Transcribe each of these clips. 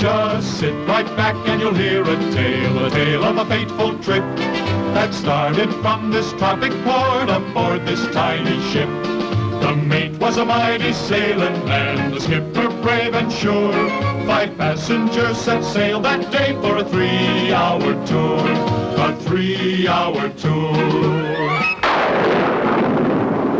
Just sit right back and you'll hear a tale of a fateful trip that started from this tropic port aboard this tiny ship. The mate was a mighty sailing man, the skipper brave and sure. 5 passengers set sail that day for a 3-hour tour. A 3-hour tour.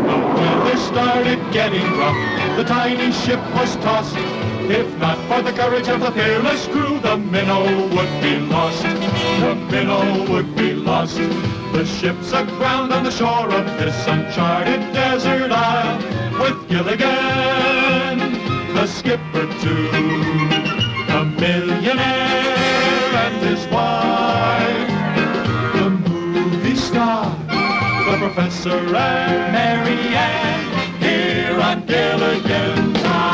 The weather started getting rough, the tiny ship was tossed. If not for the courage of the fearless crew, the minnow would be lost. The minnow would be lost. The ship's aground on the shore of this uncharted desert isle, with Gilligan, the skipper too, a millionaire and his wife, the movie star, the professor and Mary Ann, here on Gilligan Time.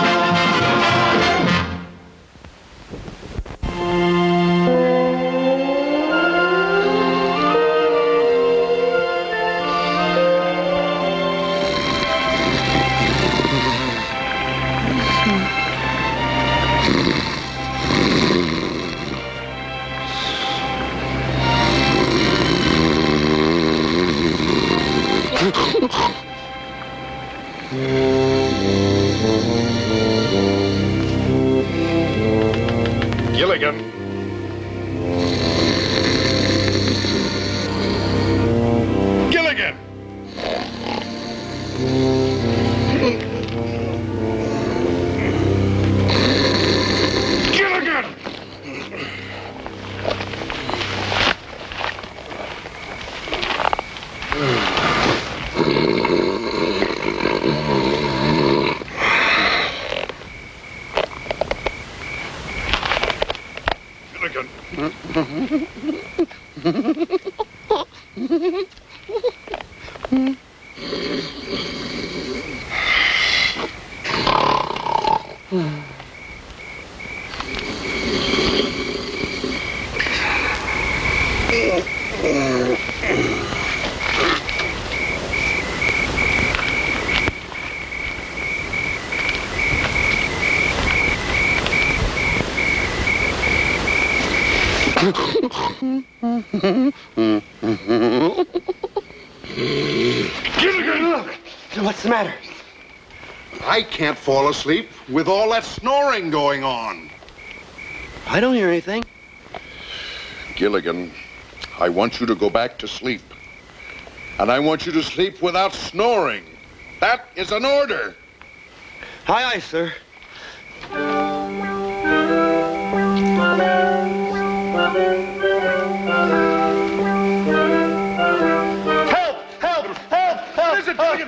Gilligan. Gilligan! Gilligan! What's the matter? I can't fall asleep with all that snoring going on. I don't hear anything. Gilligan, I want you to go back to sleep. And I want you to sleep without snoring. That is an order. Aye, aye, sir.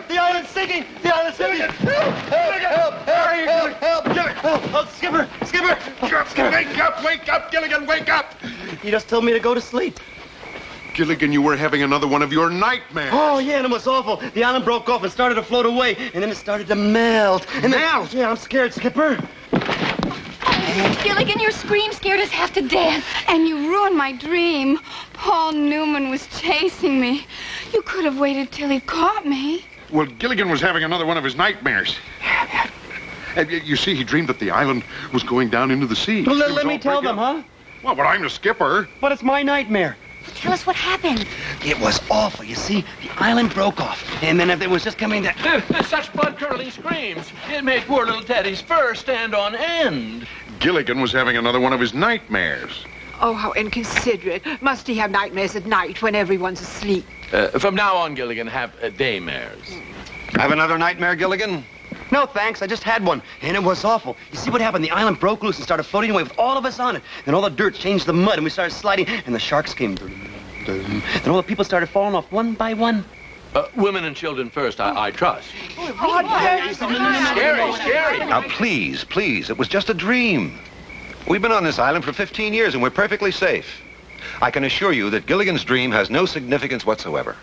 The island's sinking! The island's sinking! Help! Help! Help! Help! Help! Oh, Skipper! Skipper! Wake up, Gilligan, wake up! You just told me to go to sleep. Gilligan, you were having another one of your nightmares. Oh, yeah, and it was awful. The island broke off and started to float away, and then it started to melt. And Melt? Yeah, I'm scared, Skipper. Gilligan, your scream scared us half to death. And you ruined my dream. Paul Newman was chasing me. You could have waited till he caught me. Well, Gilligan was having another one of his nightmares. You see, he dreamed that the island was going down into the sea. Well, let me tell them, huh? Well, but I'm the skipper. But it's my nightmare. Tell us what happened. It was awful. You see, the island broke off, and then it was just coming down. Such blood-curdling screams. It made poor little Teddy's fur stand on end. Gilligan was having another one of his nightmares. Oh, how inconsiderate. Must he have nightmares at night when everyone's asleep? From now on, Gilligan, have daymares. Have another nightmare, Gilligan? No, thanks. I just had one, and it was awful. You see what happened? The island broke loose and started floating away with all of us on it. Then all the dirt changed to mud, and we started sliding, and the sharks came. Then all the people started falling off one by one. Women and children first, I trust. Scary. Now, please, it was just a dream. We've been on this island for 15 years, and we're perfectly safe. I can assure you that Gilligan's dream has no significance whatsoever.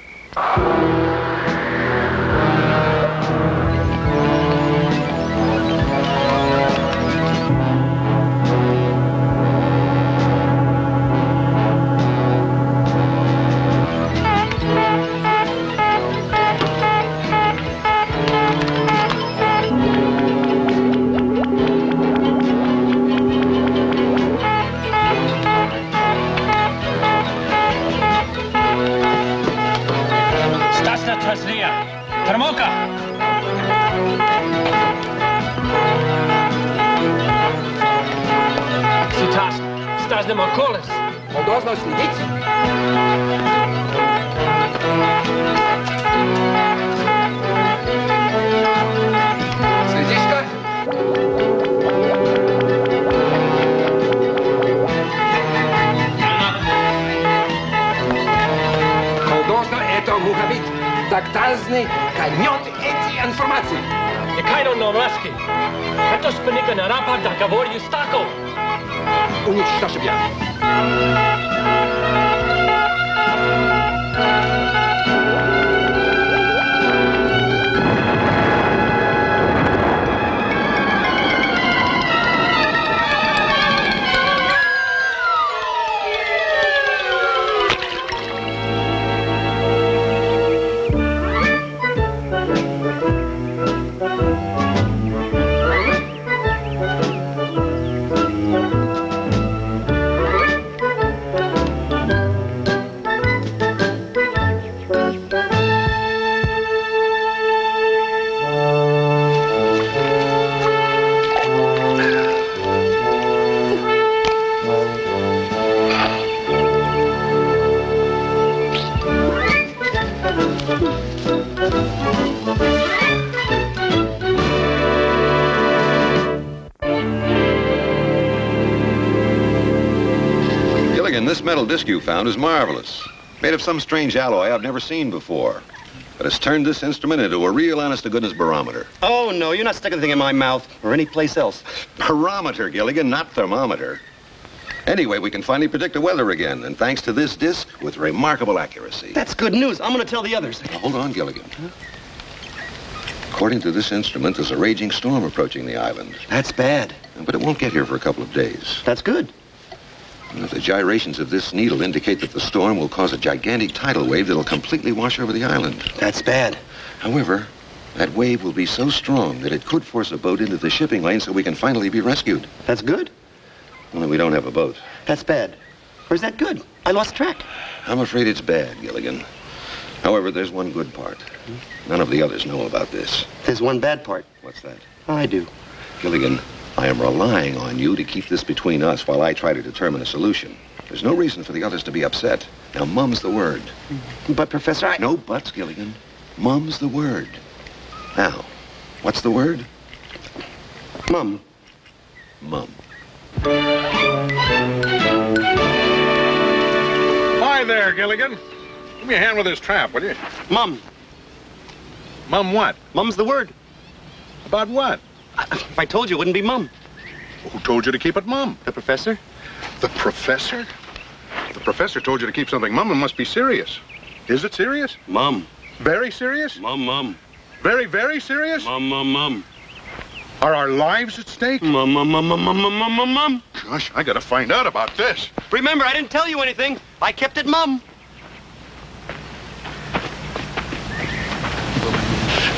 Razne makoles. Odozno slidic. Slidička? Odozno eto muha bit. Tak tazni, kaj njot eti informaciji. Kaj do novlaski? Eto spenika na rapak da govori s tako. Uništa se bja. This metal disc you found is marvelous. Made of some strange alloy I've never seen before. But it's turned this instrument into a real honest-to-goodness barometer. Oh, no, you're not sticking the thing in my mouth or any place else. Barometer, Gilligan, not thermometer. Anyway, we can finally predict the weather again, and thanks to this disc, with remarkable accuracy. That's good news. I'm going to tell the others. Now, hold on, Gilligan. According to this instrument, there's a raging storm approaching the island. That's bad. But it won't get here for a couple of days. That's good. And the gyrations of this needle indicate that the storm will cause a gigantic tidal wave that'll completely wash over the island. That's bad. However, that wave will be so strong that it could force a boat into the shipping lane so we can finally be rescued. That's good. Only we don't have a boat. That's bad. Or is that good? I lost track. I'm afraid it's bad, Gilligan. However, there's one good part. None of the others know about this. There's one bad part. What's that? I do. Gilligan, I am relying on you to keep this between us while I try to determine a solution. There's no reason for the others to be upset. Now, mum's the word. But, Professor, No buts, Gilligan. Mum's the word. Now, what's the word? Mum. Mum. Hi there, Gilligan. Give me a hand with this trap, will you? Mum. Mum what? Mum's the word. About what? If I told you, it wouldn't be Mum. Who told you to keep it mum? The Professor? The professor? The professor told you to keep something mum. It must be serious. Is it serious? Mum. Very serious? Mum, Mum. Very, very serious? Mum, Mum, Mum. Are our lives at stake? Mum, Mum, Mum, Mum, Mum, Mum, Mum, Mum. Gosh, I gotta find out about this. Remember, I didn't tell you anything. I kept it Mum.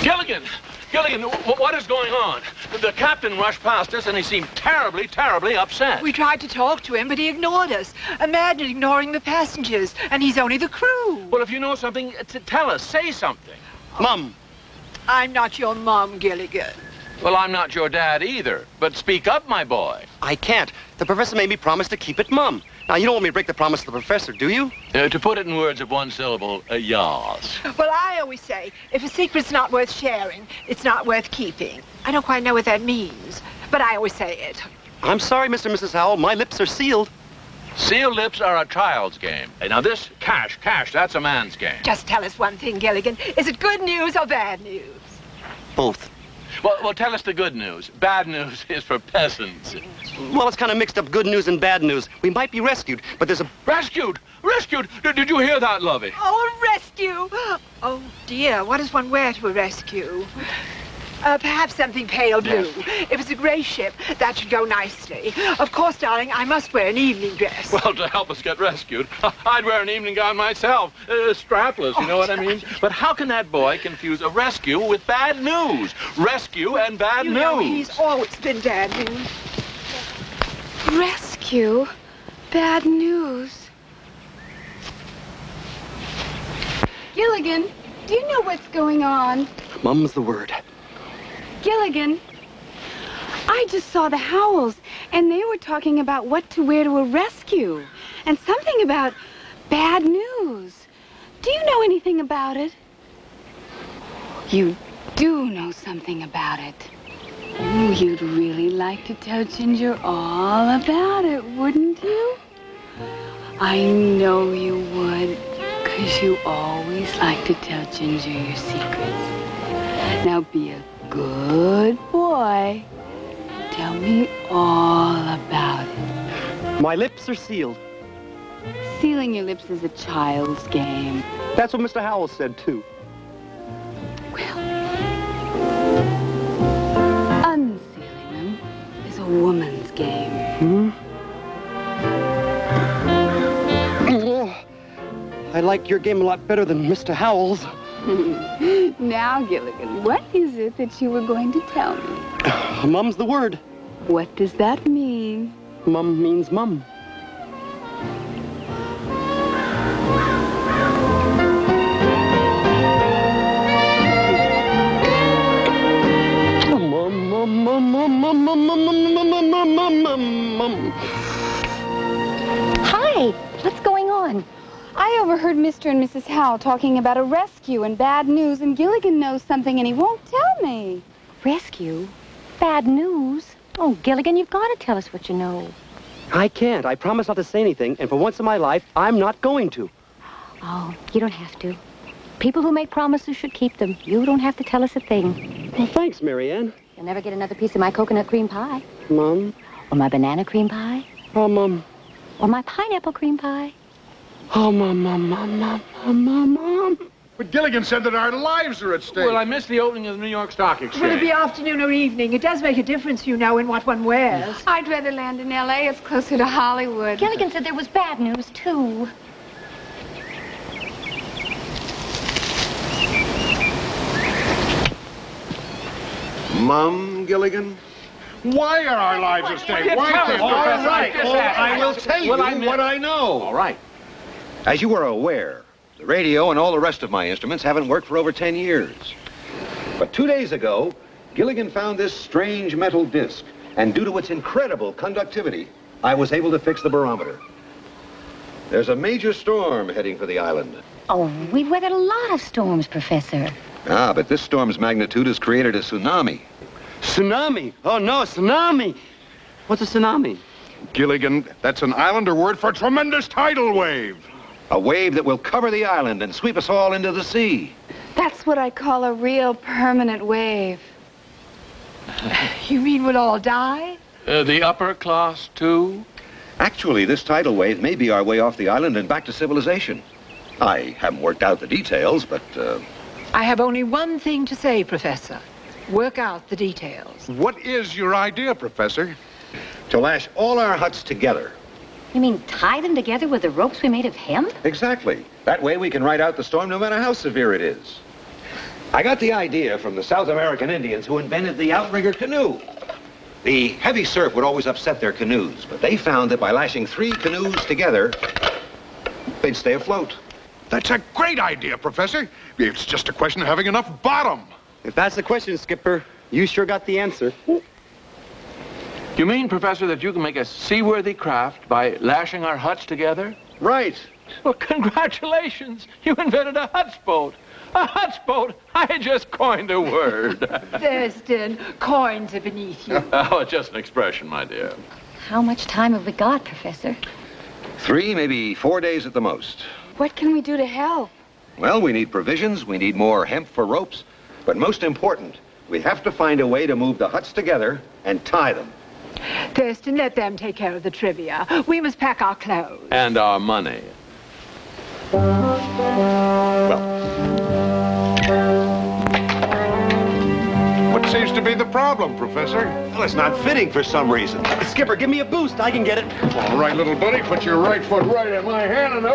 Gilligan! Gilligan, what is going on? The captain rushed past us and he seemed terribly, terribly upset. We tried to talk to him, but he ignored us. Imagine ignoring the passengers, and he's only the crew. Well, if you know something, tell us. Say something. Mum. I'm not your mom, Gilligan. Well, I'm not your dad either. But speak up, my boy. I can't. The Professor made me promise to keep it Mum. Now, you don't want me to break the promise to the Professor, do you? To put it in words of one syllable, yas. Well, I always say, if a secret's not worth sharing, it's not worth keeping. I don't quite know what that means, but I always say it. I'm sorry, Mr. and Mrs. Howell. My lips are sealed. Sealed lips are a child's game. Now this, cash, that's a man's game. Just tell us one thing, Gilligan. Is it good news or bad news? Both. Well, tell us the good news. Bad news is for peasants. Well, it's kind of mixed up good news and bad news. We might be rescued, but there's a... Rescued! Rescued! Did you hear that, Lovey? Oh, a rescue! Oh, dear, what does one wear to a rescue? Perhaps something pale blue. If it's a gray ship, that should go nicely. Of course, darling, I must wear an evening dress. Well, to help us get rescued, I'd wear an evening gown myself. Strapless, you know what I mean? But how can that boy confuse a rescue with bad news? Rescue and bad You news. know, he's always been bad news. Rescue? Bad news. Gilligan, do you know what's going on? Mum's the word. Gilligan, I just saw the Howells, and they were talking about what to wear to a rescue, and something about bad news. Do you know anything about it? You do know something about it. Oh, you'd really like to tell Ginger all about it, wouldn't you? I know you would, 'cause you always like to tell Ginger your secrets. Now be a good boy. Tell me all about it. My lips are sealed. Sealing your lips is a child's game. That's what Mr. Howell said, too. Well, unsealing them is a woman's game. Hmm? Oh, I like your game a lot better than Mr. Howell's. Now, Gilligan, what is it that you were going to tell me? Mum's the word. What does that mean? Mum means mum. Hi, what's going on? I overheard Mr. and Mrs. Howell talking about a rescue and bad news, and Gilligan knows something and he won't tell me. Rescue? Bad news? Oh, Gilligan, you've got to tell us what you know. I can't. I promise not to say anything, and for once in my life, I'm not going to. Oh, you don't have to. People who make promises should keep them. You don't have to tell us a thing. Well, thanks, Marianne. You'll never get another piece of my coconut cream pie. Mum. Or my banana cream pie. Oh, Mum. Or my pineapple cream pie. Oh, Mum. But Gilligan said that our lives are at stake. Well, I missed the opening of the New York Stock Exchange. Will it be afternoon or evening? It does make a difference, you know, in what one wears. I'd rather land in L.A. It's closer to Hollywood. Gilligan said there was bad news, too. Mum, Gilligan? Why are our lives at stake? Why tell us, can't Professor. All right. Just Oh, ask. I will tell you Well, I what I know. All right. As you are aware, the radio and all the rest of my instruments haven't worked for over 10 years. But 2 days ago, Gilligan found this strange metal disc, and due to its incredible conductivity, I was able to fix the barometer. There's a major storm heading for the island. Oh, we've weathered a lot of storms, Professor. Ah, but this storm's magnitude has created a tsunami. Tsunami. Oh, no, tsunami. What's a tsunami? Gilligan, that's an Islander word for tremendous tidal wave. A wave that will cover the island and sweep us all into the sea. That's what I call a real permanent wave. You mean we'll all die? The upper class, too? Actually, this tidal wave may be our way off the island and back to civilization. I haven't worked out the details, but, I have only one thing to say, Professor. Work out the details. What is your idea, Professor? to lash all our huts together. You mean tie them together with the ropes we made of hemp? Exactly. That way we can ride out the storm no matter how severe it is. I got the idea from the South American Indians who invented the outrigger canoe. The heavy surf would always upset their canoes, but they found that by lashing 3 canoes together, they'd stay afloat. That's a great idea, Professor. It's just a question of having enough bottom. If that's the question, Skipper, you sure got the answer. You mean, Professor, that you can make a seaworthy craft by lashing our huts together? Right. Well, congratulations. You invented a hutsboat. A hutsboat? I just coined a word. Thurston, coins are beneath you. Oh, it's just an expression, my dear. How much time have we got, Professor? 3, maybe 4 days at the most. What can we do to help? Well, we need provisions, we need more hemp for ropes, but most important, we have to find a way to move the huts together and tie them. Thurston, let them take care of the trivia. We must pack our clothes. And our money. What seems to be the problem, Professor? Well, it's not fitting for some reason. Skipper, give me a boost. I can get it. All right, little buddy, put your right foot right in my hand and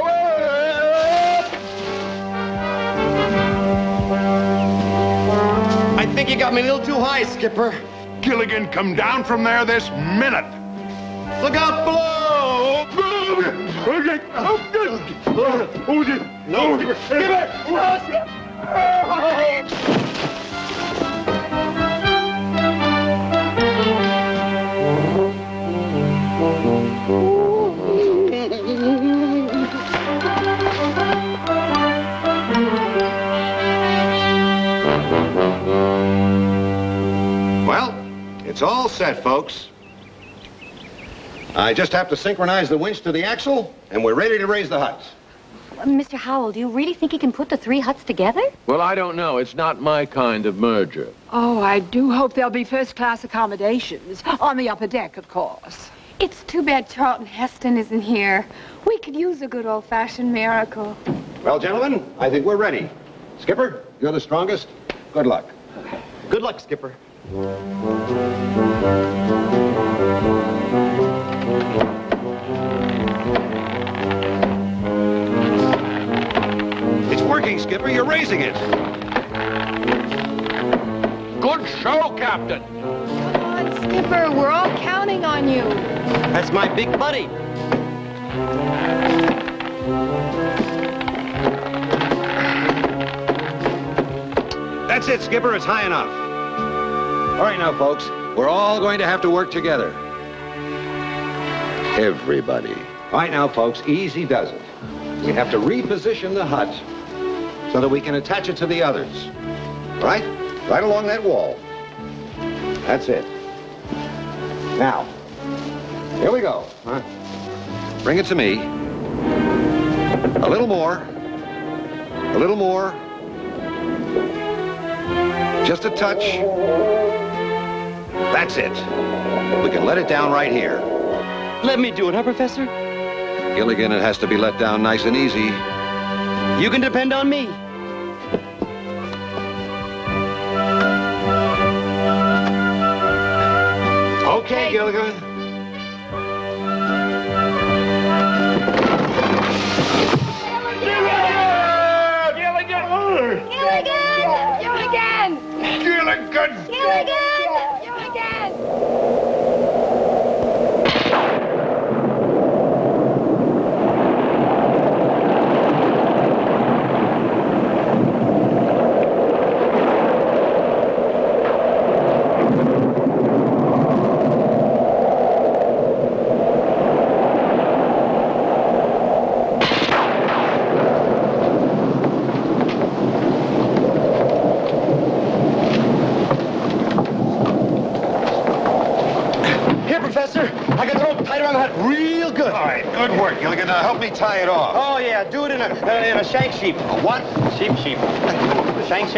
I think you got me a little too high, Skipper. Gilligan, come down from there this minute. Look out below! No, Skipper! set, folks. I just have to synchronize the winch to the axle, and we're ready to raise the huts. Mr. Howell, do you really think he can put the 3 huts together? Well, I don't know. It's not my kind of merger. Oh, I do hope there'll be first-class accommodations. On the upper deck, of course. It's too bad Charlton Heston isn't here. We could use a good old-fashioned miracle. Well, gentlemen, I think we're ready. Skipper, you're the strongest. Good luck. Good luck, Skipper. It's working, Skipper. You're raising it. Good show, Captain. Come on, Skipper. We're all counting on you. That's my big buddy. That's it, Skipper. It's high enough. All right now, folks. We're all going to have to work together. Everybody. All right now, folks. Easy does it. We have to reposition the hut so that we can attach it to the others. Right? Right along that wall. That's it. Now, here we go. Huh? Bring it to me. A little more. A little more. Just a touch. That's it. We can let it down right here. Let me do it, huh, Professor? Gilligan, it has to be let down nice and easy. You can depend on me. Okay, Gilligan. Gilligan, help me tie it off. Oh, yeah, do it in a shank sheep. A what? Sheep. Shank.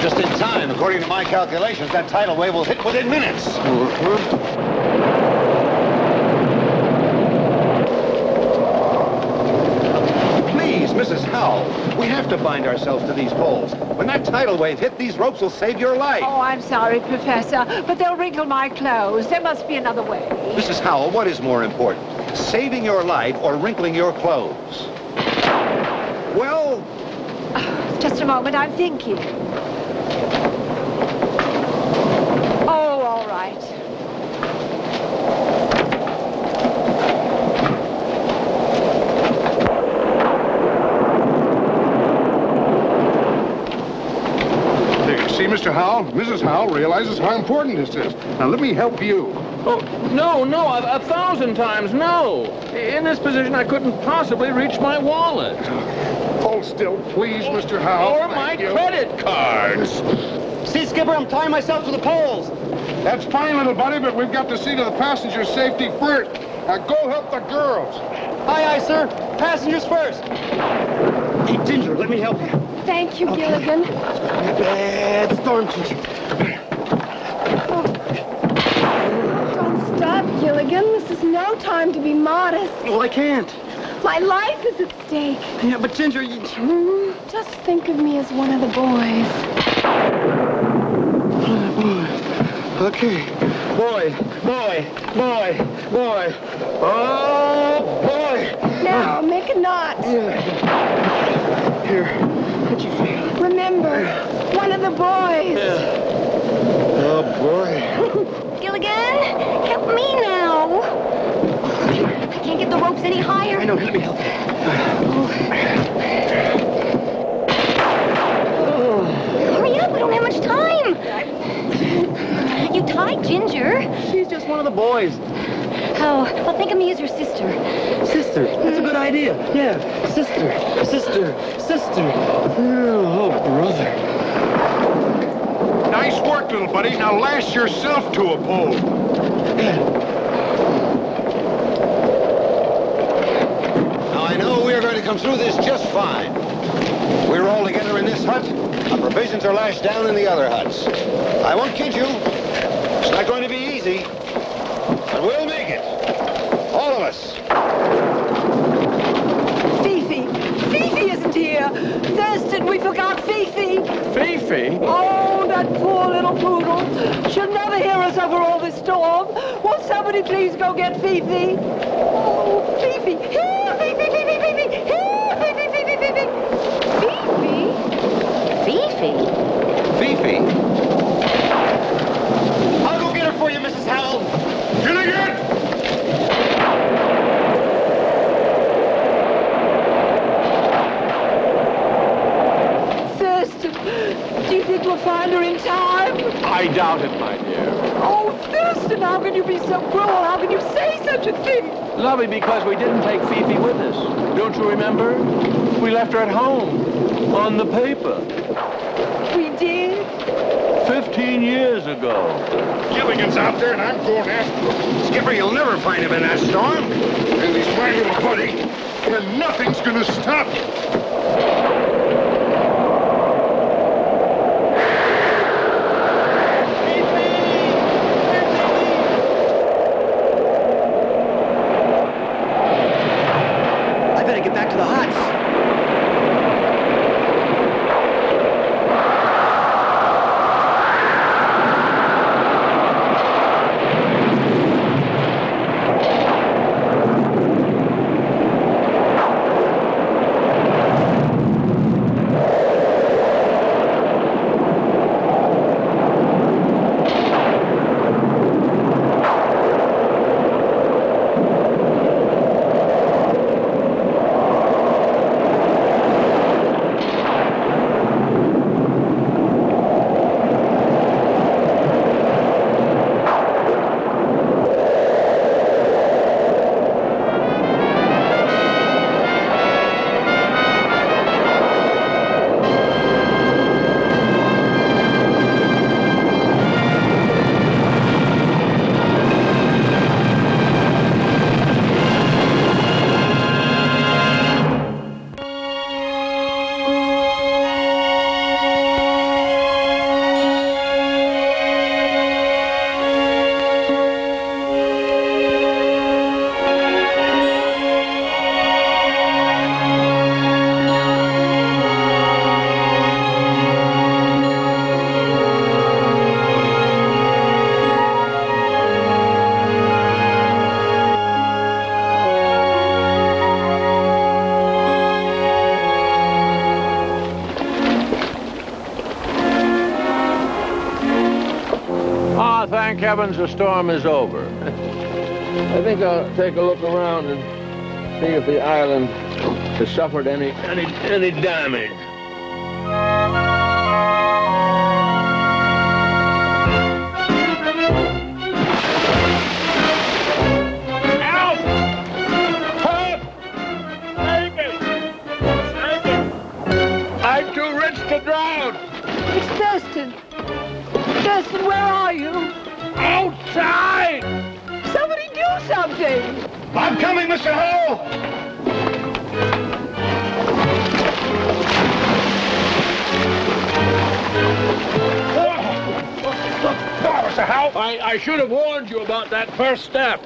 Just in time. According to my calculations, that tidal wave will hit within minutes. Please, Mrs. Howell, we have to bind ourselves to these poles. When that tidal wave hit, these ropes will save your life. Oh, I'm sorry, Professor, but they'll wrinkle my clothes. There must be another way. Mrs. Howell, what is more important? Saving your life or wrinkling your clothes? Well... Just a moment, I'm thinking. Oh, all right. See, Mr. Howell, Mrs. Howell realizes how important this is. Now, let me help you. Oh, no, 1,000 times no. In this position, I couldn't possibly reach my wallet. Hold still, please, Mr. Howell. Or my credit cards. See, Skipper, I'm tying myself to the poles. That's fine, little buddy, but we've got to see to the passenger's safety first. Now, go help the girls. Aye, sir. Passengers first. Hey, Ginger, let me help you. Thank you, Gilligan. Bad storm, Ginger. Don't stop, Gilligan. This is no time to be modest. Well, I can't. My life is at stake. Yeah, but Ginger, you... Just think of me as one of the boys. Okay. Boy. Oh, boy. Now, make a knot. Yeah. Here. How'd you feel? Remember, one of the boys. Yeah. Oh, boy. Gilligan, help me now. I can't get the ropes any higher. I know, let me help you. Hurry up, we don't have much time. You tied Ginger. She's just one of the boys. Oh, well, think of me as your sister. Sister, that's a good idea. Yeah, sister. Oh, brother. Nice work, little buddy. Now lash yourself to a pole. Now, I know we are going to come through this just fine. We're all together in this hut. Our provisions are lashed down in the other huts. I won't kid you. It's not going to be easy. But we'll make it. All of us. Fifi! Fifi isn't here! Thurston, we forgot Fifi! Fifi? Oh, that poor little poodle. She'll never hear us over all this storm. Won't somebody please go get Fifi? Oh, Fifi! Here, Fifi, Fifi, Fifi! Here, Fifi, Fifi, Fifi! Fifi? Fifi. I'll go get her for you, Mrs. Howell. Gilligan! Thurston, do you think we'll find her in time? I doubt it, my dear. Oh, Thurston, how can you be so cruel? How can you say such a thing? Lovey, because we didn't take Fifi with us. Don't you remember? We left her at home. On the paper. We did? 15 years ago. Gilligan's out there, and I'm going after him. Skipper, you'll never find him in that storm. And he's my little buddy, and nothing's gonna stop him. I better get back to the huts. Thank heavens the storm is over. I think I'll take a look around and see if the island has suffered any damage. Help! Help! Save me! Save me! I'm too rich to drown! It's Thurston. Thurston, where are you? Outside! Somebody do something! I'm coming, Mr. Howell! Mr. Howell, I should have warned you about that first step.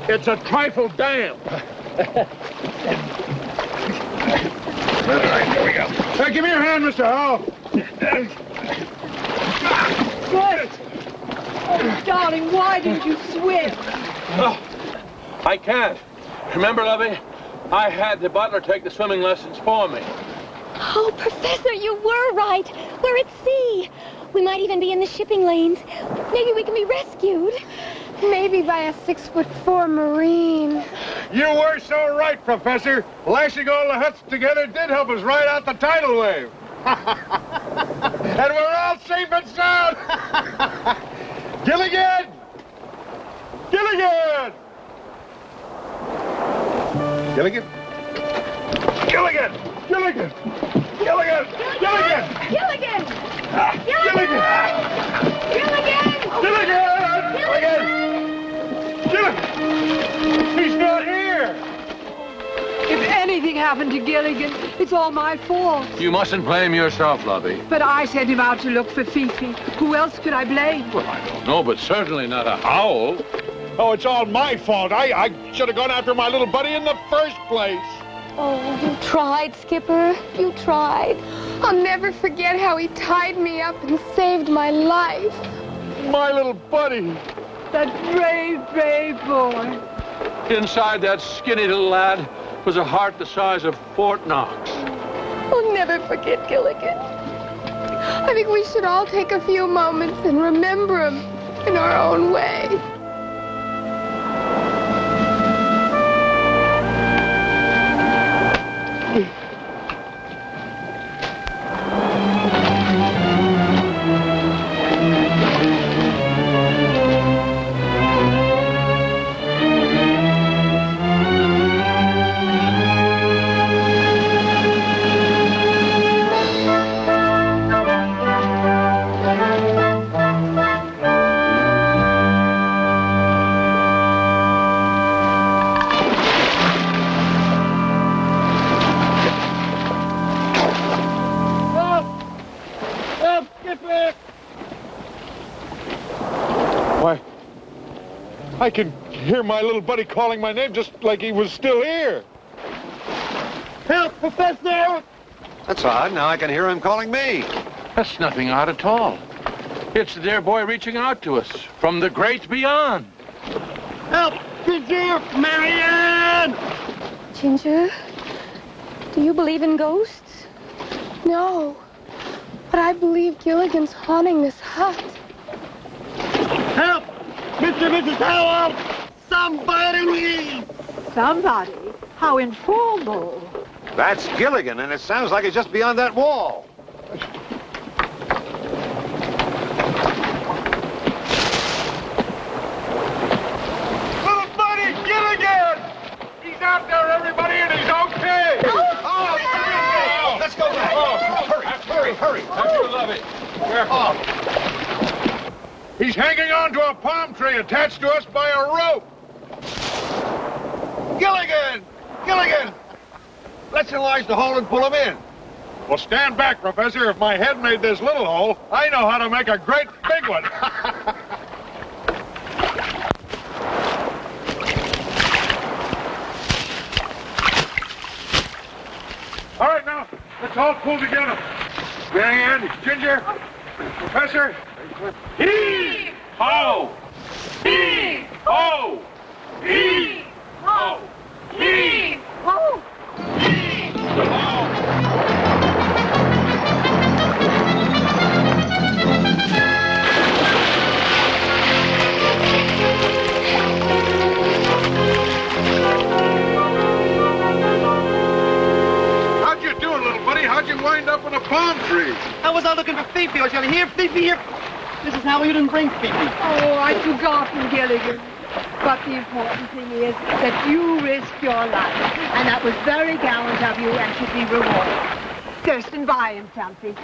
It's a trifle damp. All right, here we go. Hey, give me your hand, Mr. Howell. Good. Oh, darling, why didn't you swim? Oh, I can't. Remember, Lovey? I had the butler take the swimming lessons for me. Oh, Professor, you were right. We're at sea. We might even be in the shipping lanes. Maybe we can be rescued. Maybe by a 6'4" Marine. You were so right, Professor. Lashing all the huts together did help us ride out the tidal wave. And we're all safe and sound. Gilligan! Gilligan! Gilligan? Gilligan! Gilligan! Gilligan! Gilligan! Gilligan! Gilligan! Gilligan! Gilligan! He's not here! If anything happened to Gilligan, it's all my fault. You mustn't blame yourself, Lovey. But I sent him out to look for Fifi. Who else could I blame? Well, I don't know, but certainly not a owl. Oh, it's all my fault. I should have gone after my little buddy in the first place. Oh, you tried, Skipper. You tried. I'll never forget how he tied me up and saved my life. My little buddy. That brave, brave boy. Inside that skinny little lad was a heart the size of Fort Knox. We'll never forget Gilligan. I think we should all take a few moments and remember him in our own way. Why, I can hear my little buddy calling my name just like he was still here. Help, Professor! That's odd. Now I can hear him calling me. That's nothing odd at all. It's the dear boy reaching out to us from the great beyond. Help! Ginger! Marianne! Ginger, do you believe in ghosts? No, but I believe Gilligan's haunting this hut. Help! Mr. and Mrs. Howell! Somebody! Somebody? How informal. That's Gilligan, and it sounds like it's just beyond that wall. Little buddy, Gilligan! He's out there, everybody, and he's okay! Oh, let's go back. Hurry. I love it. Careful. He's hanging on to a palm tree attached to us by a rope. Gilligan! Gilligan! Let's enlarge the hole and pull him in. Well, stand back, Professor. If my head made this little hole, I know how to make a great big one. All right, now, let's all pull together. Marianne, Ginger, Professor. Heave! Ho! Heave! Ho! Heave! Ho! Heave! Oh, Heave! Ho! How'd you do, little buddy? How'd you wind up in a palm tree? I was out looking for Fifi. I was yelling, here, Fifi, here. Mrs. Howell, you didn't bring Fifi. oh, I'd forgotten, Gilligan. But the important thing is that you risked your life. And that was very gallant of you and should be rewarded. Thurston, buy him something.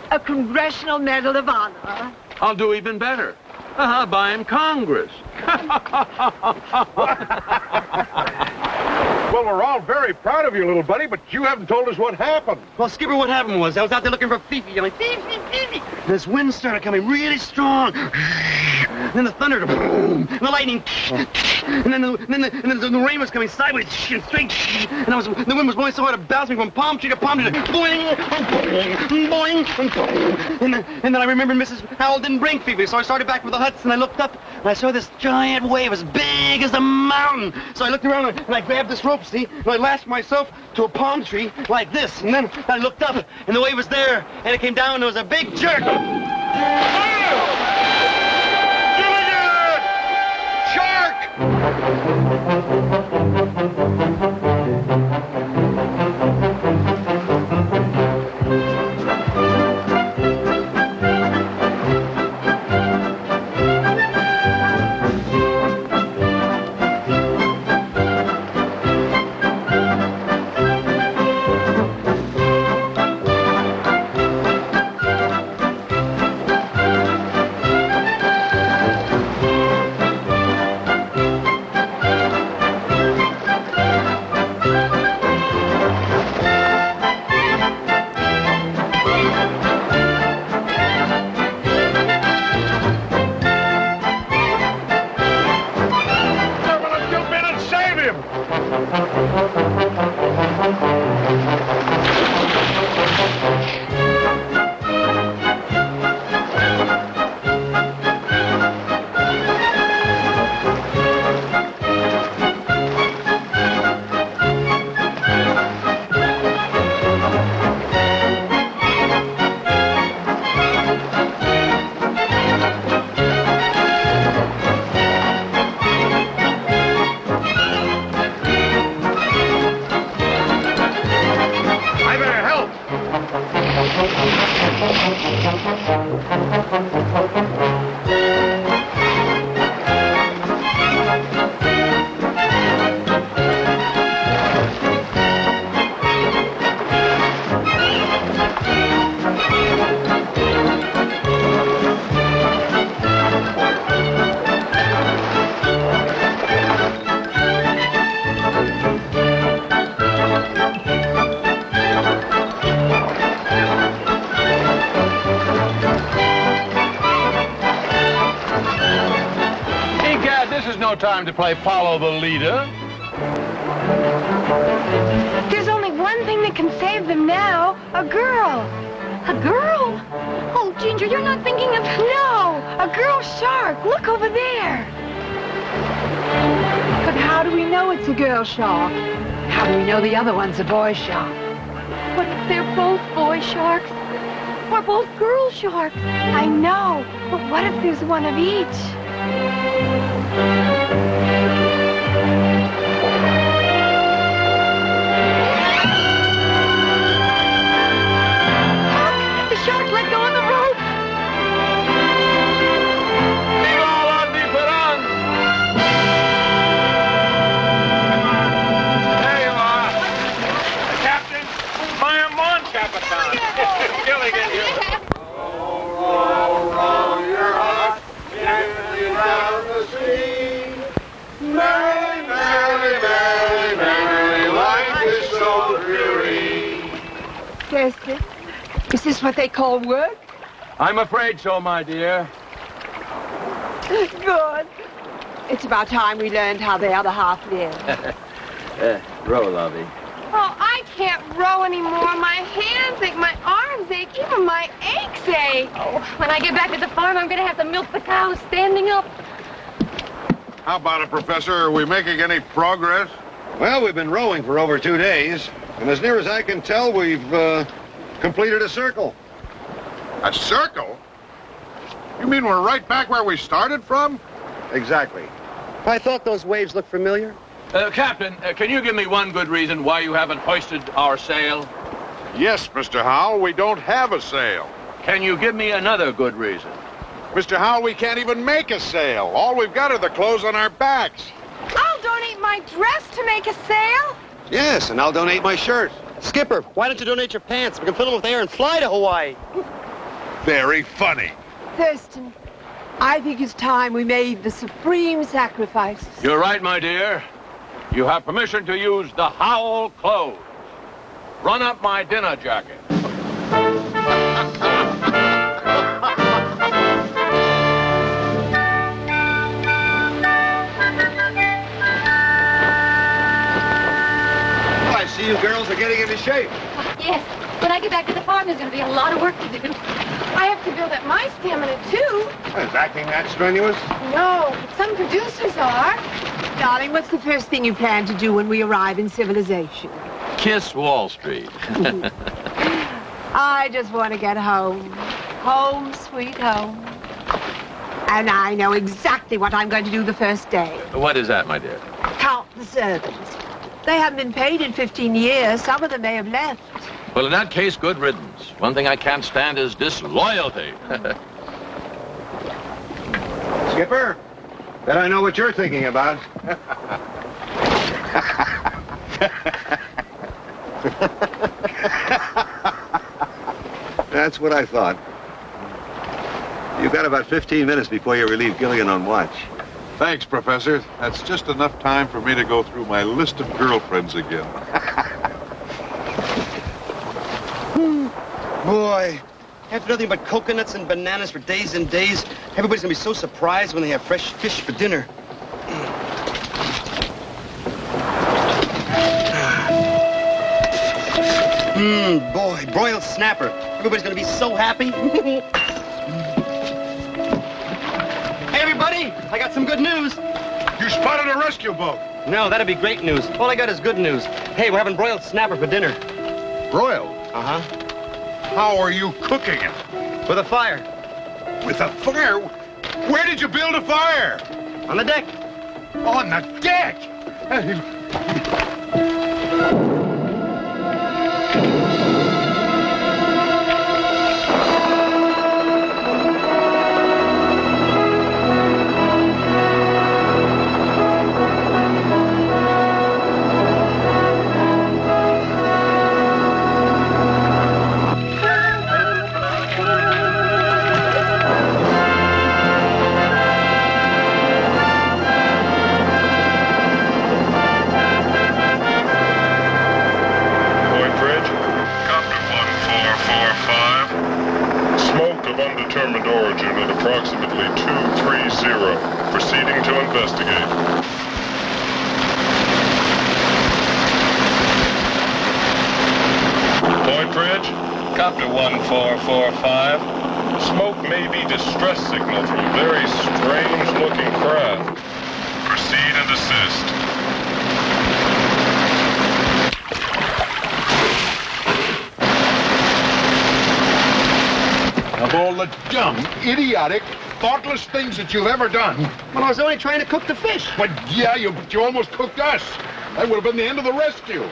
A Congressional Medal of Honor. I'll do even better. I'll buy him Congress. Well, we're all very proud of you, little buddy, but you haven't told us what happened. Well, Skipper, what happened was I was out there looking for Fifi, yelling, Fifi, Fifi. And this wind started coming really strong. And then the thunder, boom, and the lightning, and then the rain was coming sideways and straight. And the wind was blowing so hard it bounced me from palm tree to palm tree. Boing, boing, boing. And then I remembered Mrs. Howell didn't bring Fifi, so I started back for the huts, and I looked up, and I saw this giant wave as big as a mountain. So I looked around, and I grabbed this rope, see, and I lashed myself to a palm tree like this. And then I looked up, and the wave was there, and it came down, and there was a big jerk. No time to play follow the leader. There's only one thing that can save them now. A girl. A girl? Oh, Ginger, you're not thinking of... No, a girl shark. Look over there. But how do we know it's a girl shark? How do we know the other one's a boy shark? But they're both boy sharks. Or both girl sharks. I know, but what if there's one of each? The shark let go of the rope. There you are. Captain, my mon Capitan. Gilligan here. Roll your heart gently down the stream. Merry, merry, merry, merry, life is so dreary. Kirsten, is this what they call work? I'm afraid so, my dear. Good. It's about time we learned how the other half lives. Row, lovey. Oh, I can't row anymore. My hands ache, my arms ache, even my aches ache. Oh, when I get back to the farm, I'm going to have to milk the cows standing up. How about it, Professor? Are we making any progress? Well, we've been rowing for over 2 days, and as near as I can tell, we've completed a circle. A circle? You mean we're right back where we started from? Exactly. I thought those waves looked familiar. Captain, can you give me one good reason why you haven't hoisted our sail? Yes, Mr. Howell, we don't have a sail. Can you give me another good reason? Mr. Howell, we can't even make a sail. All we've got are the clothes on our backs. I'll donate my dress to make a sail. Yes, and I'll donate my shirt. Skipper, why don't you donate your pants? We can fill them with air and fly to Hawaii. Very funny. Thurston, I think it's time we made the supreme sacrifice. You're right, my dear. You have permission to use the Howell clothes. Run up my dinner jacket. I see you girls are getting into shape. Yes, when I get back to the farm, there's going to be a lot of work to do. I have to build up my stamina, too. Is acting that strenuous? No, but some producers are. Darling, what's the first thing you plan to do when we arrive in civilization? Kiss Wall Street. I just want to get home. Home, sweet home. And I know exactly what I'm going to do the first day. What is that, my dear? Count the servants. They haven't been paid in 15 years. Some of them may have left. Well, in that case, good riddance. One thing I can't stand is disloyalty. Skipper, bet I know what you're thinking about. That's what I thought. You've got about 15 minutes before you relieve Gilligan on watch. Thanks, Professor. That's just enough time for me to go through my list of girlfriends again. Boy, after nothing but coconuts and bananas for days and days, everybody's gonna be so surprised when they have fresh fish for dinner. Boy, broiled snapper. Everybody's gonna be so happy. Hey, everybody, I got some good news. You spotted a rescue boat. No, that'd be great news. All I got is good news. Hey, we're having broiled snapper for dinner. Broiled? Uh-huh. How are you cooking it? With a fire. With a fire? Where did you build a fire? On the deck. On the deck? determined origin at approximately 230. Proceeding to investigate. Point Bridge? Copter 1445. Smoke may be distress signal from a very strange-looking craft. Proceed and assist. Of all the dumb, idiotic, thoughtless things that you've ever done. Well, I was only trying to cook the fish. But yeah, you almost cooked us. That would have been the end of the rescue.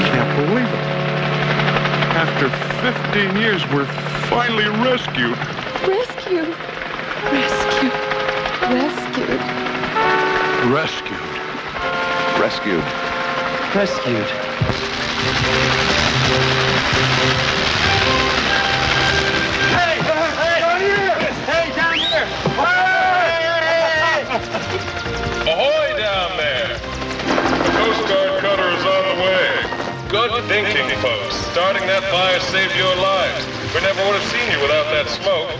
Can't believe it. After 15 years, we're finally rescued. Rescued. Rescued. Rescued. Rescued. Rescued. Rescued. Hey! Hey! Down here! Hey, down here! Ahoy down there! The Coast Guard cutter is on the way. Good thinking, folks. Starting that fire saved your lives. We never would have seen you without that smoke.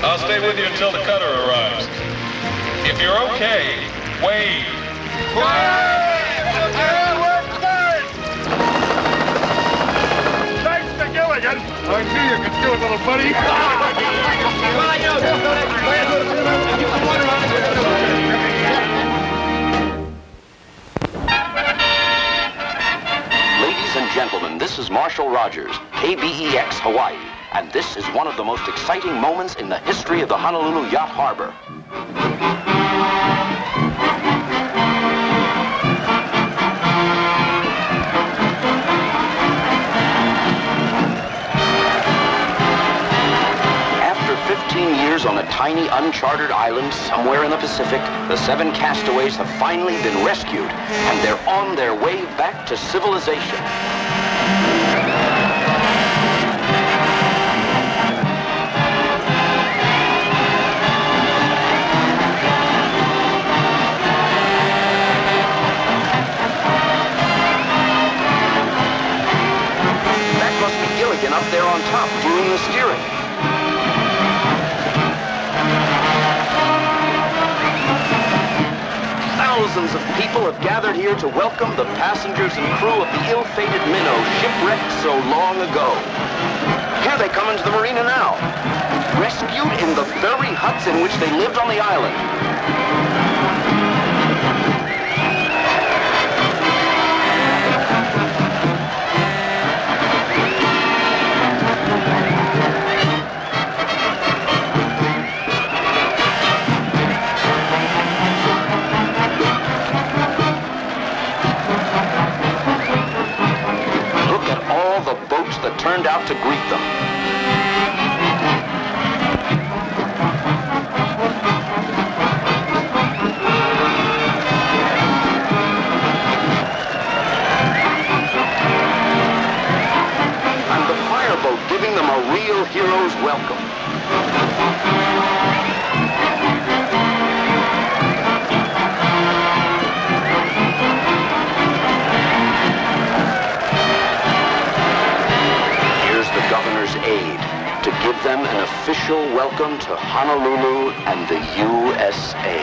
I'll stay with you until the cutter arrives. If you're okay, wave. Thanks to Gilligan. I knew you could do it, little buddy. Ladies and gentlemen, this is Marshall Rogers, KBEX, Hawaii, and this is one of the most exciting moments in the history of the Honolulu Yacht Harbor. After 15 years on a tiny, uncharted island somewhere in the Pacific, the 7 castaways have finally been rescued, and they're on their way back to civilization. That must be Gilligan up there on top doing the steering. Thousands of people have gathered here to welcome the passengers and crew of the ill-fated minnow shipwrecked so long ago. Here they come into the marina now, rescued in the very huts in which they lived on the island. That turned out to greet them. And the fireboat giving them a real hero's welcome. Governor's aide to give them an official welcome to Honolulu and the USA.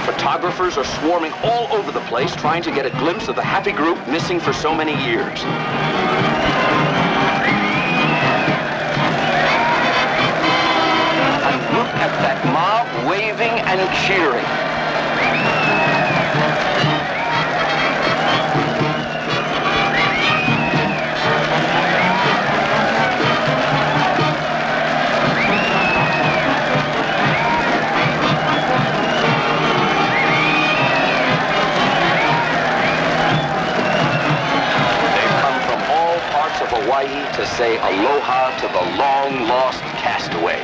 Photographers are swarming all over the place trying to get a glimpse of the happy group missing for so many years. And look at that mob waving and cheering. Hawaii to say aloha to the long-lost castaways.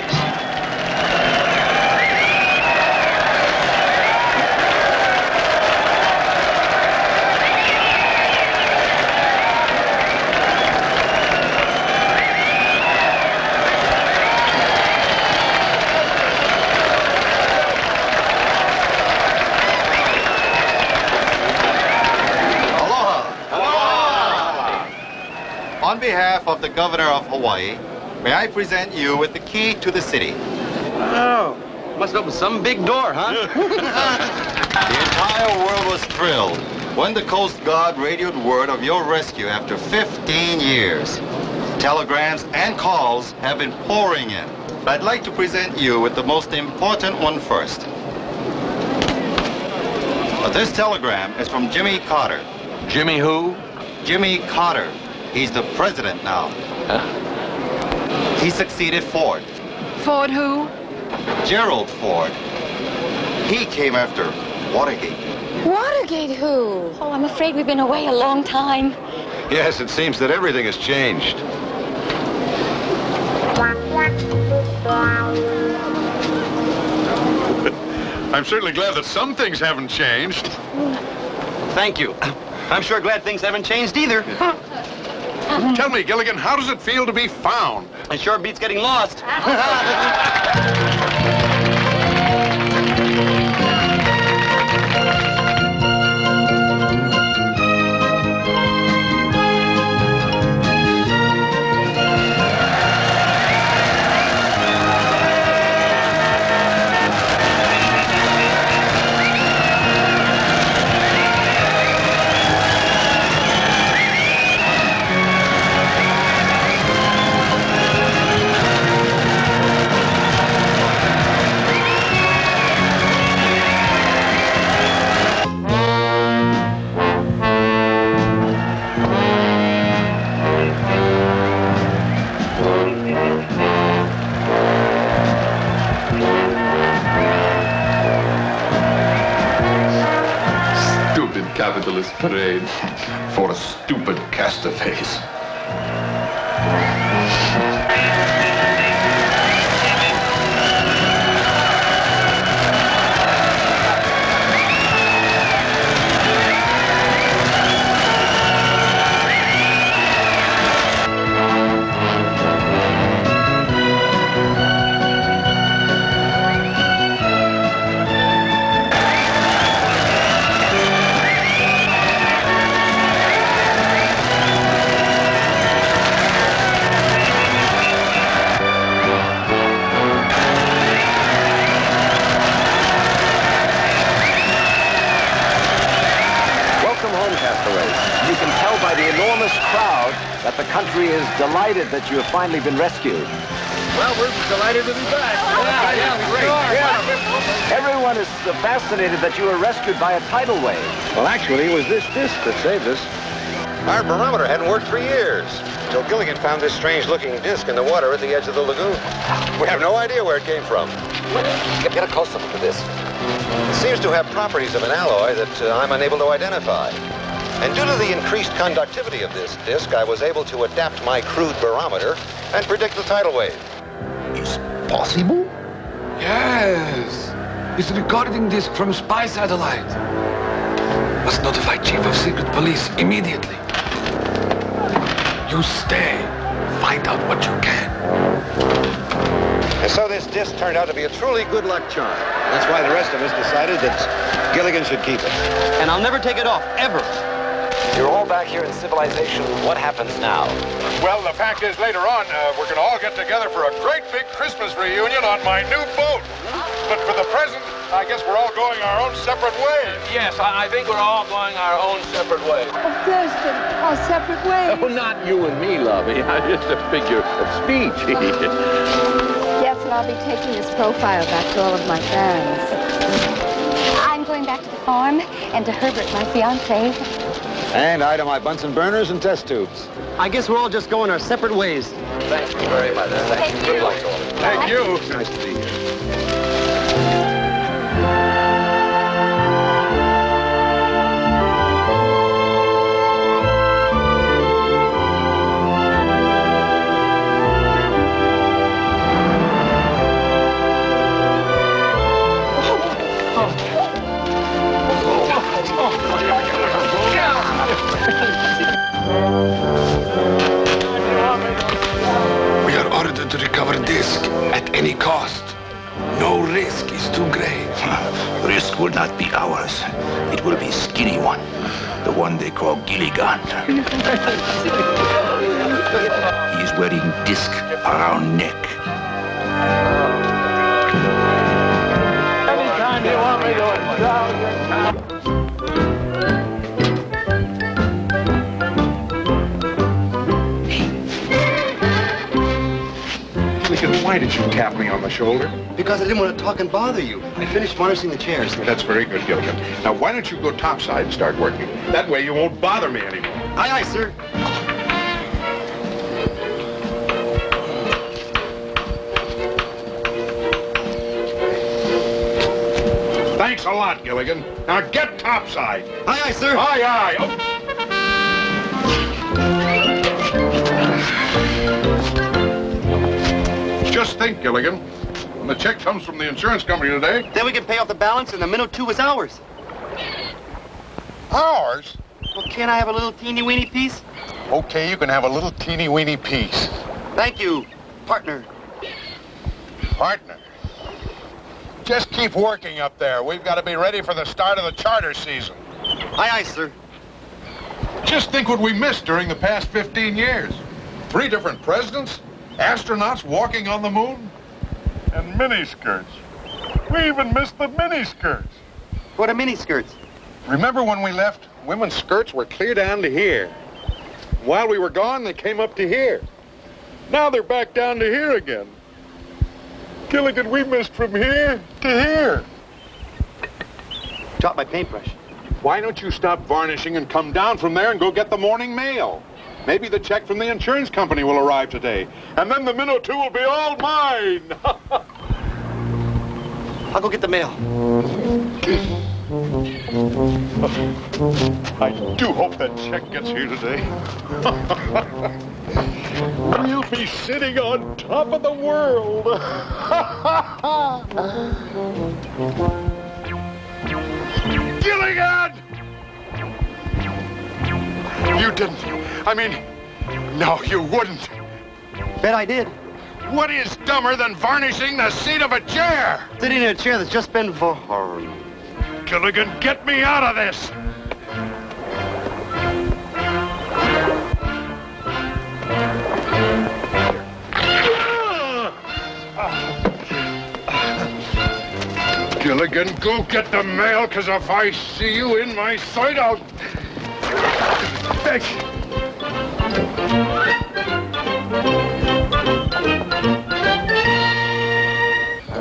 On behalf of the Governor of Hawaii, may I present you with the key to the city. Oh, must have opened some big door, huh? The entire world was thrilled when the Coast Guard radioed word of your rescue after 15 years. Telegrams and calls have been pouring in. But I'd like to present you with the most important one first. This telegram is from Jimmy Carter. Jimmy who? Jimmy Carter. He's the president now. Huh? He succeeded Ford. Ford who? Gerald Ford. He came after Watergate. Watergate who? Oh, I'm afraid we've been away a long time. Yes, it seems that everything has changed. I'm certainly glad that some things haven't changed. Thank you. I'm sure glad things haven't changed either. Tell me, Gilligan, how does it feel to be found? It sure beats getting lost. Capitalist parade for stupid castaways. That the country is delighted that you have finally been rescued. Well, we're delighted to be back. Everyone is fascinated that you were rescued by a tidal wave. Well, actually, it was this disc that saved us. Our barometer hadn't worked for years, until Gilligan found this strange-looking disc in the water at the edge of the lagoon. We have no idea where it came from. Get a close-up of the disc. It seems to have properties of an alloy that I'm unable to identify. And due to the increased conductivity of this disc, I was able to adapt my crude barometer and predict the tidal wave. Is possible? Yes. It's a recording disc from spy satellite. Must notify Chief of Secret Police immediately. You stay. Find out what you can. And so this disc turned out to be a truly good luck charm. That's why the rest of us decided that Gilligan should keep it. And I'll never take it off, ever. You're all back here in civilization. What happens now? Well, the fact is, later on, we're going to all get together for a great big Christmas reunion on my new boat. But for the present, I guess we're all going our own separate ways. Yes, I think we're all going our own separate ways. Oh, Thurston, our separate ways. Oh, not you and me, lovey. Just a figure of speech. Yes, and I'll be taking this profile back to all of my fans. I'm going back to the farm and to Herbert, my fiancé. And I to my Bunsen burners and test tubes. I guess we're all just going our separate ways. Thank you very much. Thank you. Good luck to all of you. Thank you. Nice to be here. not be ours. It will be skinny one. The one they call Gilligan. He is wearing disc around neck. Anytime you want me to install your Gilligan, why did you tap me on the shoulder? Because I didn't want to talk and bother you. I finished varnishing the chairs. That's very good, Gilligan. Now, why don't you go topside and start working? That way you won't bother me anymore. Aye, aye, sir. Thanks a lot, Gilligan. Now get topside. Aye, aye, sir. Aye, aye. Oh. Just think, Gilligan. When the check comes from the insurance company today... Then we can pay off the balance and the minnow 2 is ours. Ours? Well, can't I have a little teeny-weeny piece? Okay, you can have a little teeny-weeny piece. Thank you, partner. Partner? Just keep working up there. We've got to be ready for the start of the charter season. Aye, aye, sir. Just think what we missed during the past 15 years. 3 different presidents, astronauts walking on the moon, and miniskirts. We even missed the miniskirts. What are miniskirts? Remember when we left, women's skirts were clear down to here. While we were gone, they came up to here. Now they're back down to here again. Gilligan, we missed from here to here. Dropped my paintbrush. Why don't you stop varnishing and come down from there and go get the morning mail? Maybe the check from the insurance company will arrive today. And then the minnow 2 will be all mine. I'll go get the mail. I do hope that check gets here today. We'll be sitting on top of the world. Gilligan! You didn't. I mean, no, you wouldn't. Bet I did. What is dumber than varnishing the seat of a chair? Sitting in a chair that's just been varnished. Gilligan, get me out of this! Gilligan, go get the mail, because if I see you in my sight, I'll...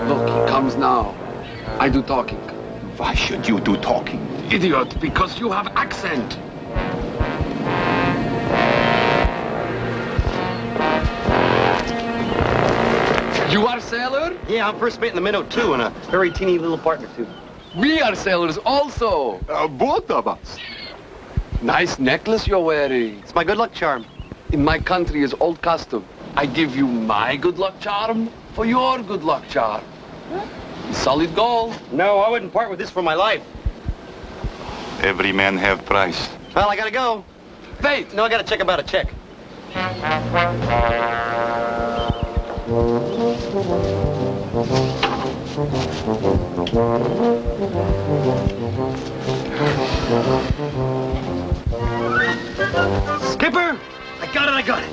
Look, he comes now. I do talking. Why should you do talking? Idiot, because you have accent. You are sailor? Yeah, I'm first mate in the minnow 2 and a very teeny little partner too. We are sailors also. Both of us. Nice necklace you're wearing. It's my good luck charm. In my country is old custom. I give you my good luck charm for your good luck charm. Solid gold. No, I wouldn't part with this for my life. Every man have price. Well, I gotta go. Wait. No, I gotta check about a check. Skipper! I got it.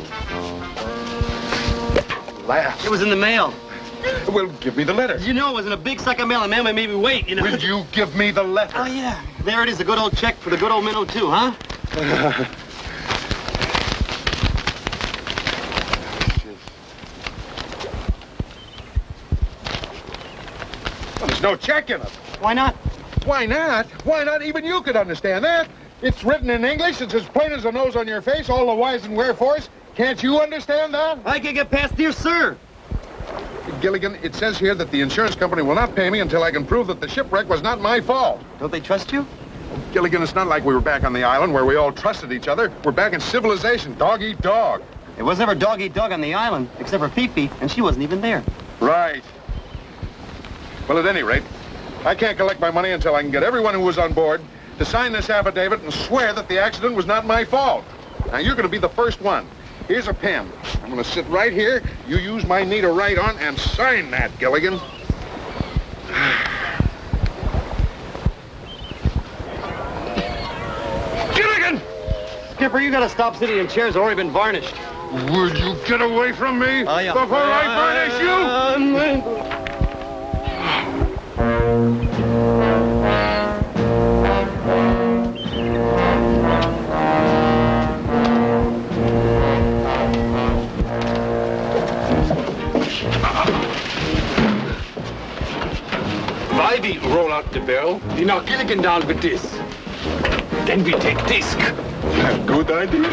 Last. It was in the mail. Well, give me the letter. You know it was in a big sack of mail, and man made me wait, you know. Will you give me the letter? Oh, yeah. There it is, the good old check for the good old minnow, too, huh? Well, there's no check in it. Why not? Why not? Why not? Even you could understand that. It's written in English. It's as plain as the nose on your face, all the whys and wherefores. Can't you understand that? I can get past dear sir. Gilligan, it says here that the insurance company will not pay me until I can prove that the shipwreck was not my fault. Don't they trust you? Gilligan, it's not like we were back on the island where we all trusted each other. We're back in civilization, dog eat dog. It was never dog eat dog on the island, except for Phoebe, and she wasn't even there. Right. Well, at any rate, I can't collect my money until I can get everyone who was on board to sign this affidavit and swear that the accident was not my fault. Now, you're going to be the first one. Here's a pen. I'm going to sit right here. You use my knee to write on and sign that, Gilligan. Skipper, you gotta stop sitting in chairs that already been varnished. Will you get away from me before I furnish you? While we roll out the barrel, we knock Gilligan down with this. Then we take disc. Good idea.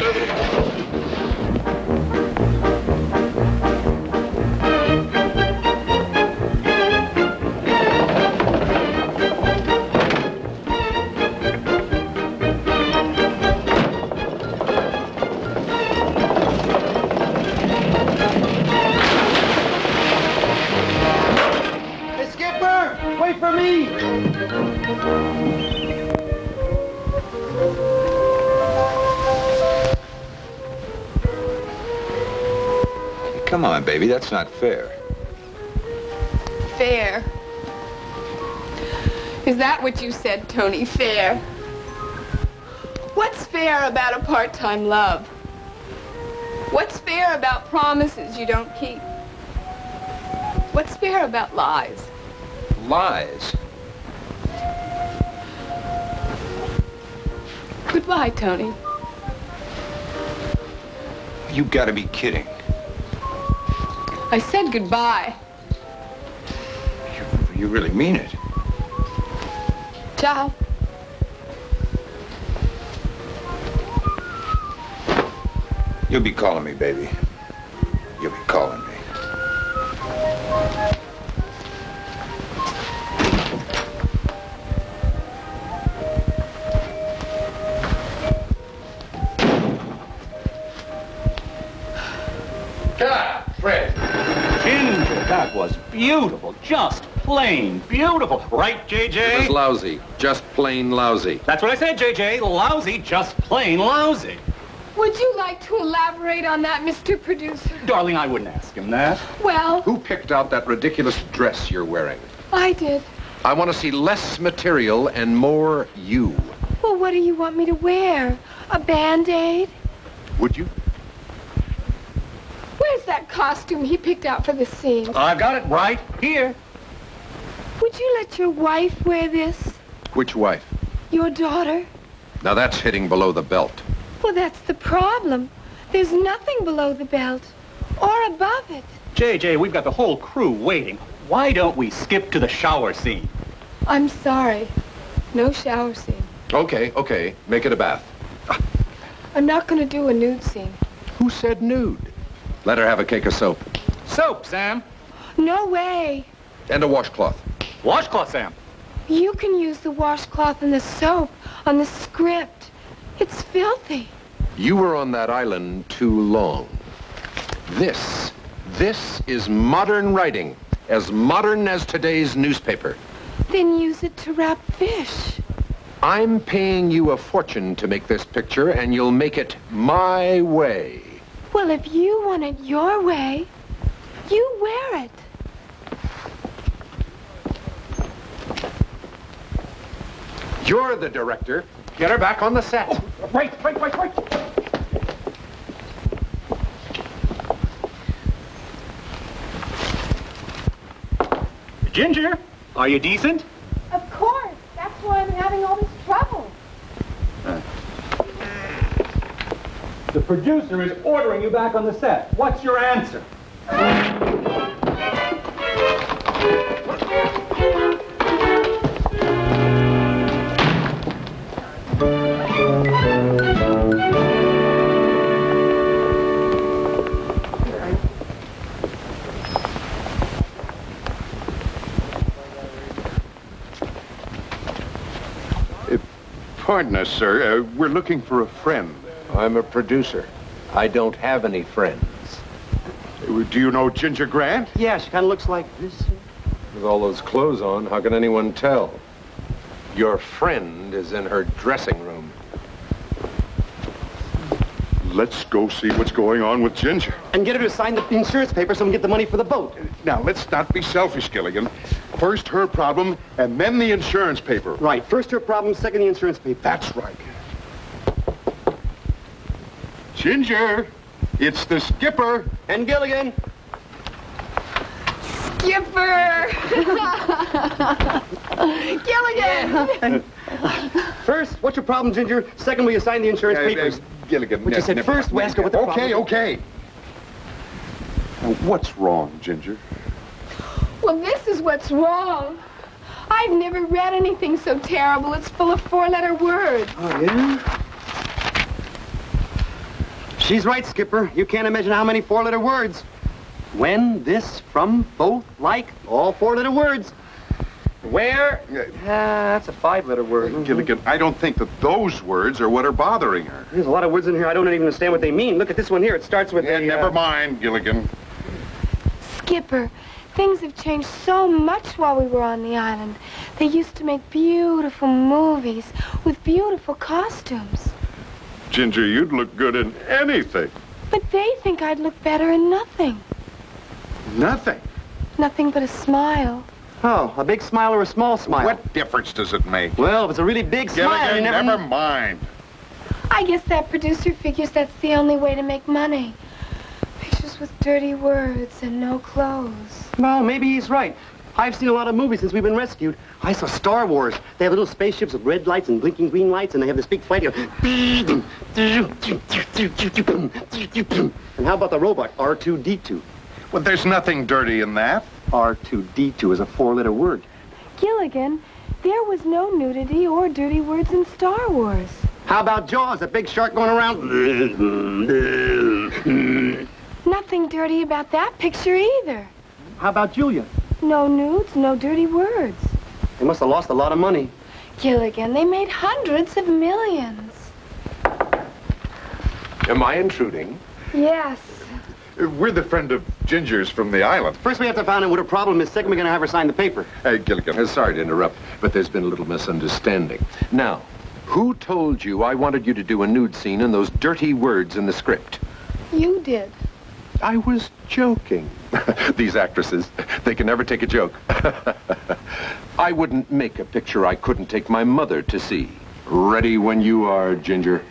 Hey, Skipper! Wait for me! Come on, baby, that's not fair. Fair. Is that what you said, Tony? Fair? What's fair about a part-time love? What's fair about promises you don't keep? What's fair about lies? Lies? Goodbye, Tony. You gotta be kidding. I said goodbye. You really mean it. Ciao. You'll be calling me, baby. You'll be calling me. Fred. Ginger, that was beautiful. Just plain beautiful. Right, JJ? It was lousy. Just plain lousy. That's what I said, JJ. Lousy, just plain lousy. Would you like to elaborate on that, Mr. Producer? Darling, I wouldn't ask him that. Well, Who picked out that ridiculous dress you're wearing? I did. I want to see less material and more you. Well, what do you want me to wear? A Band-Aid? Would you? Where's that costume he picked out for the scene? I've got it right here. Would you let your wife wear this? Which wife? Your daughter? Now that's hitting below the belt. Well, that's the problem. There's nothing below the belt or above it. JJ, we've got the whole crew waiting. Why don't we skip to the shower scene? I'm sorry. No shower scene. Okay. Make it a bath. I'm not going to do a nude scene. Who said nude? Let her have a cake of soap. Soap, Sam. No way. And a washcloth. Washcloth, Sam. You can use the washcloth and the soap on the script. It's filthy. You were on that island too long. This is modern writing. As modern as today's newspaper. Then use it to wrap fish. I'm paying you a fortune to make this picture, and you'll make it my way. Well, if you want it your way, you wear it. You're the director. Get her back on the set. Oh, right. Ginger, are you decent? Of course. That's why I'm having all this trouble. The producer is ordering you back on the set. What's your answer? Pardon us, sir. We're looking for a friend. I'm a producer. I don't have any friends. Do you know Ginger Grant? Yeah, she kind of looks like this. With all those clothes on, how can anyone tell? Your friend is in her dressing room. Let's go see what's going on with Ginger. And get her to sign the insurance paper so we can get the money for the boat. Now, let's not be selfish, Gilligan. First her problem, and then the insurance paper. Right. First her problem, second the insurance paper. That's right. Ginger, it's the skipper. And Gilligan. Skipper! Gilligan! First, what's your problem, Ginger? Second, will you sign the insurance papers? Gilligan. What you said first, we'll ask her what the problem is. Okay. Now, what's wrong, Ginger? Well, this is what's wrong. I've never read anything so terrible. It's full of four-letter words. Oh, yeah? She's right, Skipper. You can't imagine how many four-letter words. When, this, from, both, like, all four-letter words. Where? That's a five-letter word. Gilligan, I don't think that those words are what are bothering her. There's a lot of words in here I don't even understand what they mean. Look at this one here. It starts with never mind, Gilligan. Skipper, things have changed so much while we were on the island. They used to make beautiful movies with beautiful costumes. Ginger, you'd look good in anything. But they think I'd look better in nothing. Nothing? Nothing but a smile. Oh, a big smile or a small smile? What difference does it make? Well, if it's a really big smile, you never mind. I guess that producer figures that's the only way to make money. Pictures with dirty words and no clothes. Well, maybe he's right. I've seen a lot of movies since we've been rescued. I saw Star Wars. They have little spaceships with red lights and blinking green lights, and they have this big fight. And how about the robot, R2-D2? Well, there's nothing dirty in that. R2-D2 is a four-letter word. Gilligan, there was no nudity or dirty words in Star Wars. How about Jaws, a big shark going around? Nothing dirty about that picture either. How about Julia? No nudes, no dirty words. They must have lost a lot of money. Gilligan, they made hundreds of millions. Am I intruding? Yes. We're the friend of Ginger's from the island. First, we have to find out what her problem is. Second, we're going to have her sign the paper. Hey, Gilligan. Sorry to interrupt, but there's been a little misunderstanding. Now, who told you I wanted you to do a nude scene in those dirty words in the script? You did. I was joking. These actresses, they can never take a joke. I wouldn't make a picture I couldn't take my mother to see. Ready when you are, Ginger.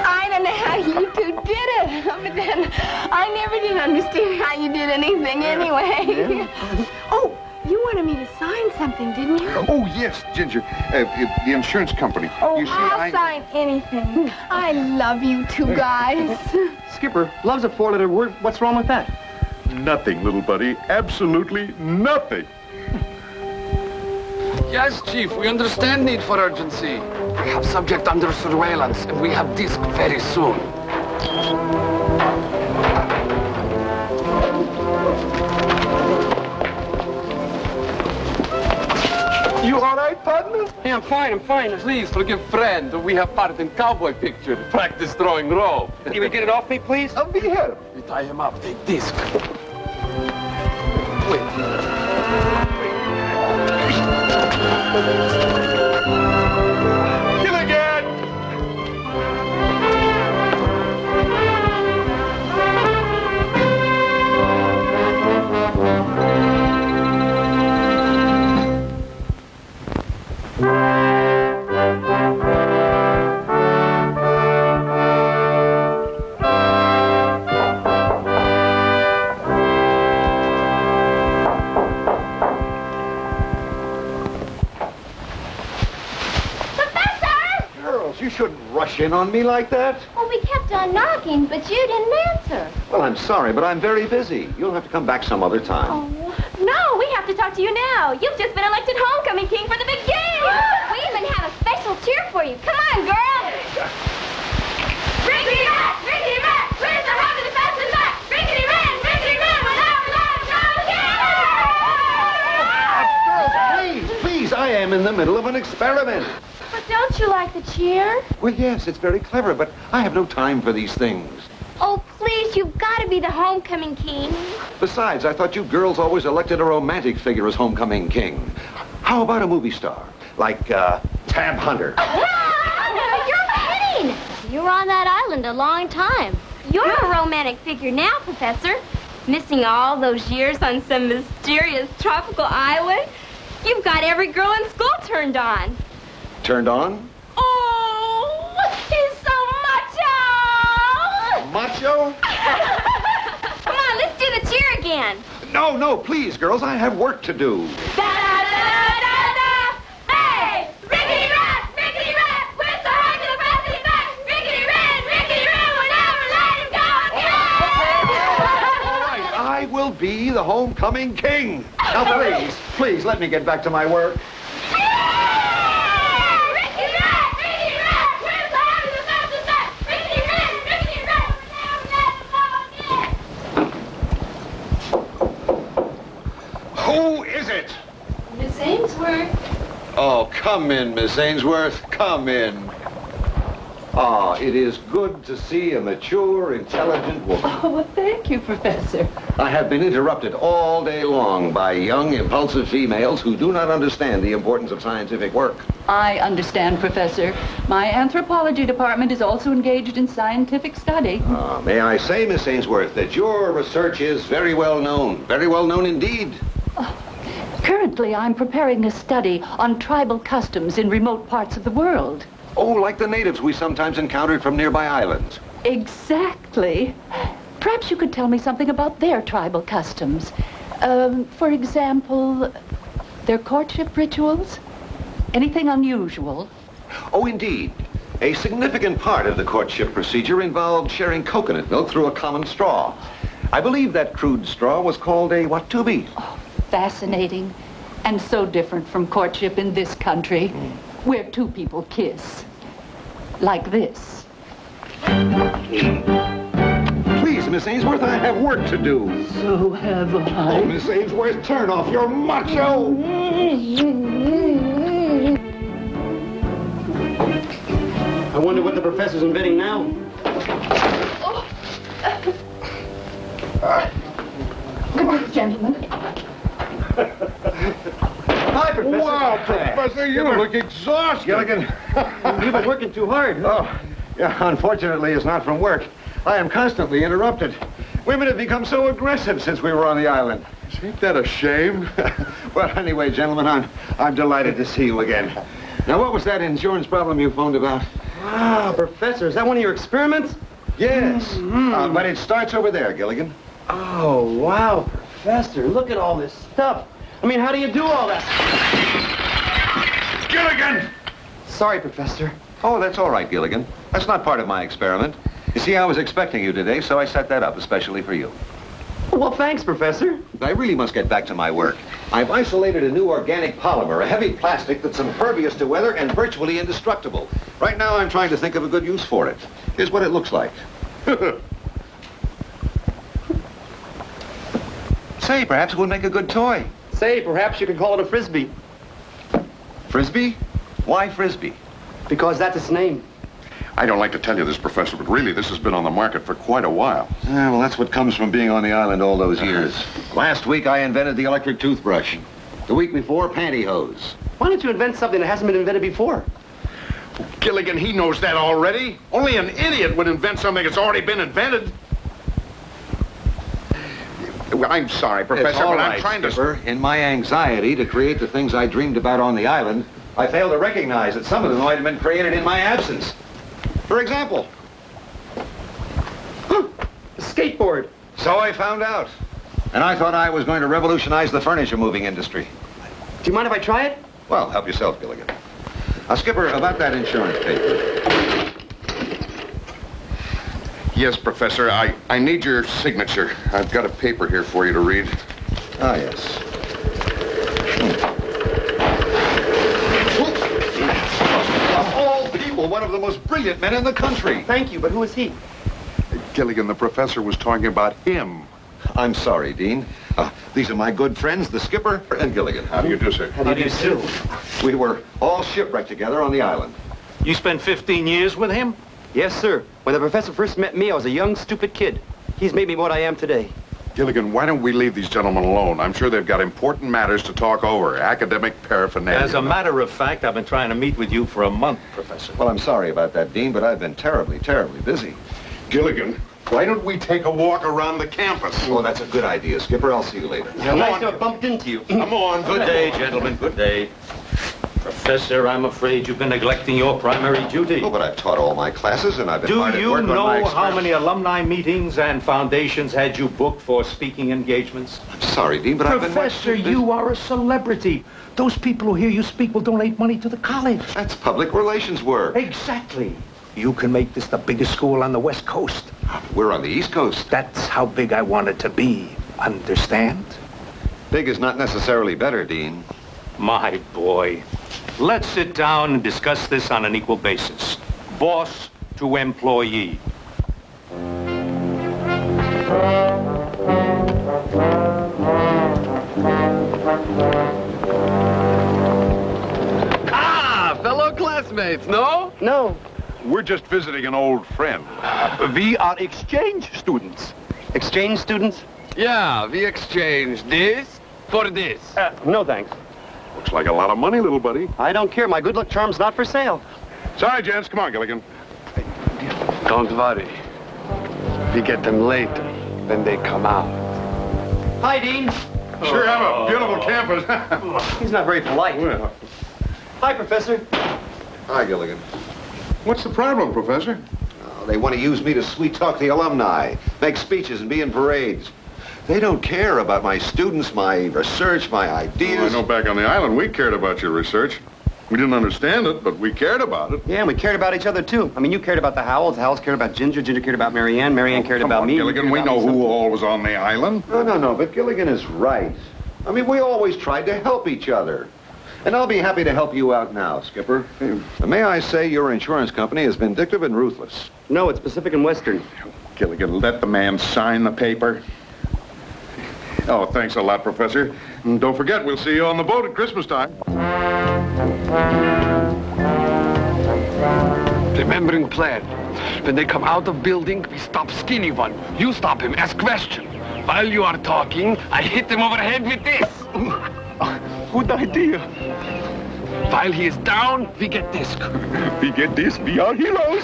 I don't know how you two did it, but then I never did understand how you did anything anyway. Oh, you wanted me to sign something, didn't you? Oh, yes, Ginger. The insurance company. Oh, you see, I'll sign anything. I love you two guys. Skipper, love's a four-letter word. What's wrong with that? Nothing, little buddy. Absolutely nothing. Yes, Chief, we understand need for urgency. We have subject under surveillance, and we have disc very soon. You all right, partner? Yeah, I'm fine. Please forgive friend. We have part in cowboy picture. Practice throwing rope. You would get it off me, please? I'll be here. We tie him up. Take disc. Gilligan! You shouldn't rush in on me like that. Well, we kept on knocking, but you didn't answer. Well, I'm sorry, but I'm very busy. You'll have to come back some other time. Oh, no, we have to talk to you now. You've just been elected homecoming king for the big game. We even have a special cheer for you. Come on, girls. Rickety Rat, Rickety Rat, where's the road to the fast and back? Rickety Rat, with our love, Girls, please, I am in the middle of an experiment. But don't you like the cheer? Well, yes, it's very clever, but I have no time for these things. Oh, please, you've got to be the homecoming king. Besides, I thought you girls always elected a romantic figure as homecoming king. How about a movie star? Like, Tab Hunter. You're kidding. You were on that island a long time. You're a romantic figure now, Professor. Missing all those years on some mysterious tropical island. You've got every girl in school turned on. Turned on? Oh, No, please, girls. I have work to do. Da-da-da-da-da-da! Hey! Rickety Rat! Rickety Rat! Where's the heart to the Presley back? Rickety Rat! Rickety Rat! We'll never let him go again! All right, I will be the homecoming king. Now, please, let me get back to my work. Who is it? Miss Ainsworth. Oh, come in, Miss Ainsworth. Come in. Ah, it is good to see a mature, intelligent woman. Oh, well, thank you, Professor. I have been interrupted all day long by young, impulsive females who do not understand the importance of scientific work. I understand, Professor. My anthropology department is also engaged in scientific study. May I say, Miss Ainsworth, that your research is very well known indeed. Currently, I'm preparing a study on tribal customs in remote parts of the world. Oh, like the natives we sometimes encountered from nearby islands. Exactly. Perhaps you could tell me something about their tribal customs. For example, their courtship rituals? Anything unusual? Oh, indeed. A significant part of the courtship procedure involved sharing coconut milk through a common straw. I believe that crude straw was called a watubi. Oh, fascinating. And so different from courtship in this country, where two people kiss. Like this. Please, Miss Ainsworth, I have work to do. So have I. Oh, Miss Ainsworth, turn off your macho! I wonder what the professor's inventing now. Good morning, gentlemen. Hi, Professor. Wow, Professor, you look exhausted. Gilligan. You've been working too hard. Oh, yeah, unfortunately, it's not from work. I am constantly interrupted. Women have become so aggressive since we were on the island. Ain't that a shame? Well, anyway, gentlemen, I'm delighted to see you again. Now, what was that insurance problem you phoned about? Wow, Professor, is that one of your experiments? Yes, but it starts over there, Gilligan. Oh, wow, Professor, look at all this stuff. I mean, how do you do all that? Gilligan! Sorry, Professor. Oh, that's all right, Gilligan. That's not part of my experiment. You see, I was expecting you today, so I set that up especially for you. Well, thanks, Professor. I really must get back to my work. I've isolated a new organic polymer, a heavy plastic that's impervious to weather and virtually indestructible. Right now, I'm trying to think of a good use for it. Here's what it looks like. Say, perhaps it would make a good toy. Say, perhaps you could call it a Frisbee. Frisbee? Why Frisbee? Because that's its name. I don't like to tell you this, Professor, but really, this has been on the market for quite a while. Yeah, well, that's what comes from being on the island all those years. Last week, I invented the electric toothbrush. The week before, pantyhose. Why don't you invent something that hasn't been invented before? Gilligan, he knows that already. Only an idiot would invent something that's already been invented. Well, I'm sorry, Professor, but I'm trying Skipper. In my anxiety to create the things I dreamed about on the island, I failed to recognize that some of them might have been created in my absence. For example, a skateboard. So I found out. And I thought I was going to revolutionize the furniture moving industry. Do you mind if I try it? Well, help yourself, Gilligan. Skipper, about that insurance paper. Yes, Professor, I need your signature. I've got a paper here for you to read. Ah, yes. Of all people, one of the most brilliant men in the country. Thank you, but who is he? Gilligan, the professor was talking about him. I'm sorry, Dean. These are my good friends, the skipper and Gilligan. How do you do, sir? How do you do? We were all shipwrecked together on the island. You spent 15 years with him? Yes, sir. When the professor first met me, I was a young, stupid kid. He's made me what I am today. Gilligan, why don't we leave these gentlemen alone? I'm sure they've got important matters to talk over, academic paraphernalia. As a matter of fact, I've been trying to meet with you for a month, Professor. Well, I'm sorry about that, Dean, but I've been terribly, terribly busy. Gilligan, why don't we take a walk around the campus? Oh, that's a good idea, Skipper. I'll see you later. Nice to have bumped into you. Come on. Good day, gentlemen. Good day. Professor, I'm afraid you've been neglecting your primary duty. Oh, but I've taught all my classes, and I've been hard Do at you work on my know how experiments. many alumni meetings and foundations had you booked for speaking engagements? I'm sorry, Dean, but Professor, I've been... you are a celebrity. Those people who hear you speak will donate money to the college. That's public relations work. Exactly. You can make this the biggest school on the West Coast. We're on the East Coast. That's how big I want it to be. Understand? Big is not necessarily better, Dean. My boy. Let's sit down and discuss this on an equal basis. Boss to employee. Fellow classmates, no? No. We're just visiting an old friend. We are exchange students. Exchange students? Yeah, we exchange this for this. No, thanks. Looks like a lot of money, little buddy. I don't care. My good luck charm's not for sale. Sorry, gents. Come on, Gilligan. Don't worry. We get them later when they come out. Hi, Dean. Sure have a beautiful campus. He's not very polite. Well, Hi, Professor. Hi, Gilligan. what's the problem, Professor? They want to use me to sweet-talk the alumni, make speeches and be in parades. They don't care about my students, my research, my ideas. Well, I know back on the island we cared about your research. We didn't understand it, but we cared about it. Yeah, and we cared about each other, too. I mean, you cared about the Howells cared about Ginger cared about Marianne cared about me. Gilligan, we know who all was on the island. No, but Gilligan is right. I mean, we always tried to help each other. And I'll be happy to help you out now, Skipper. May I say your insurance company is vindictive and ruthless? No, it's Pacific and Western. Gilligan, let the man sign the paper. Oh, thanks a lot, Professor. And don't forget, we'll see you on the boat at Christmas time. Remembering plan. When they come out of building, we stop skinny one. You stop him, ask question. While you are talking, I hit him over the head with this. Good idea. While he is down, we get this. We get this. We are heroes.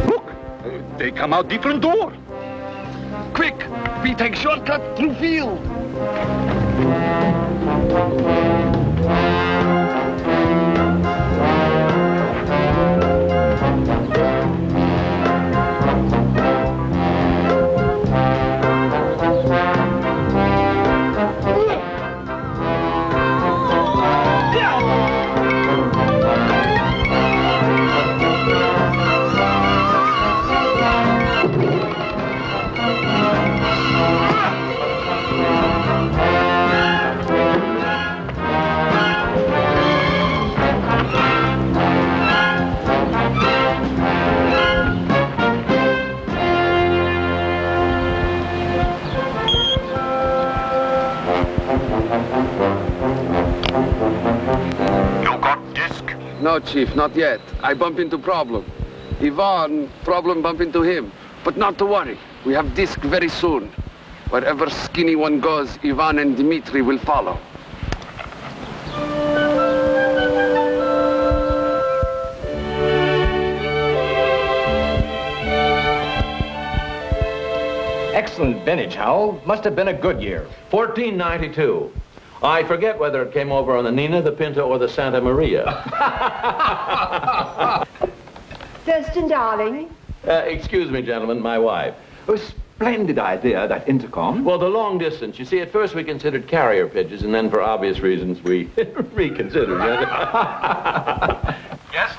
Look, they come out different door. Quick, we take shortcut through field. No, Chief, not yet. I bump into problem. Ivan, problem bump into him. But not to worry. We have disc very soon. Wherever skinny one goes, Ivan and Dmitri will follow. Excellent vintage, Howell. Must have been a good year. 1492. I forget whether it came over on the Nina, the Pinta, or the Santa Maria. Thurston, darling. Excuse me, gentlemen, my wife. A splendid idea, that intercom. Well, the long distance. You see, at first we considered carrier pigeons, and then for obvious reasons we reconsidered. Yes,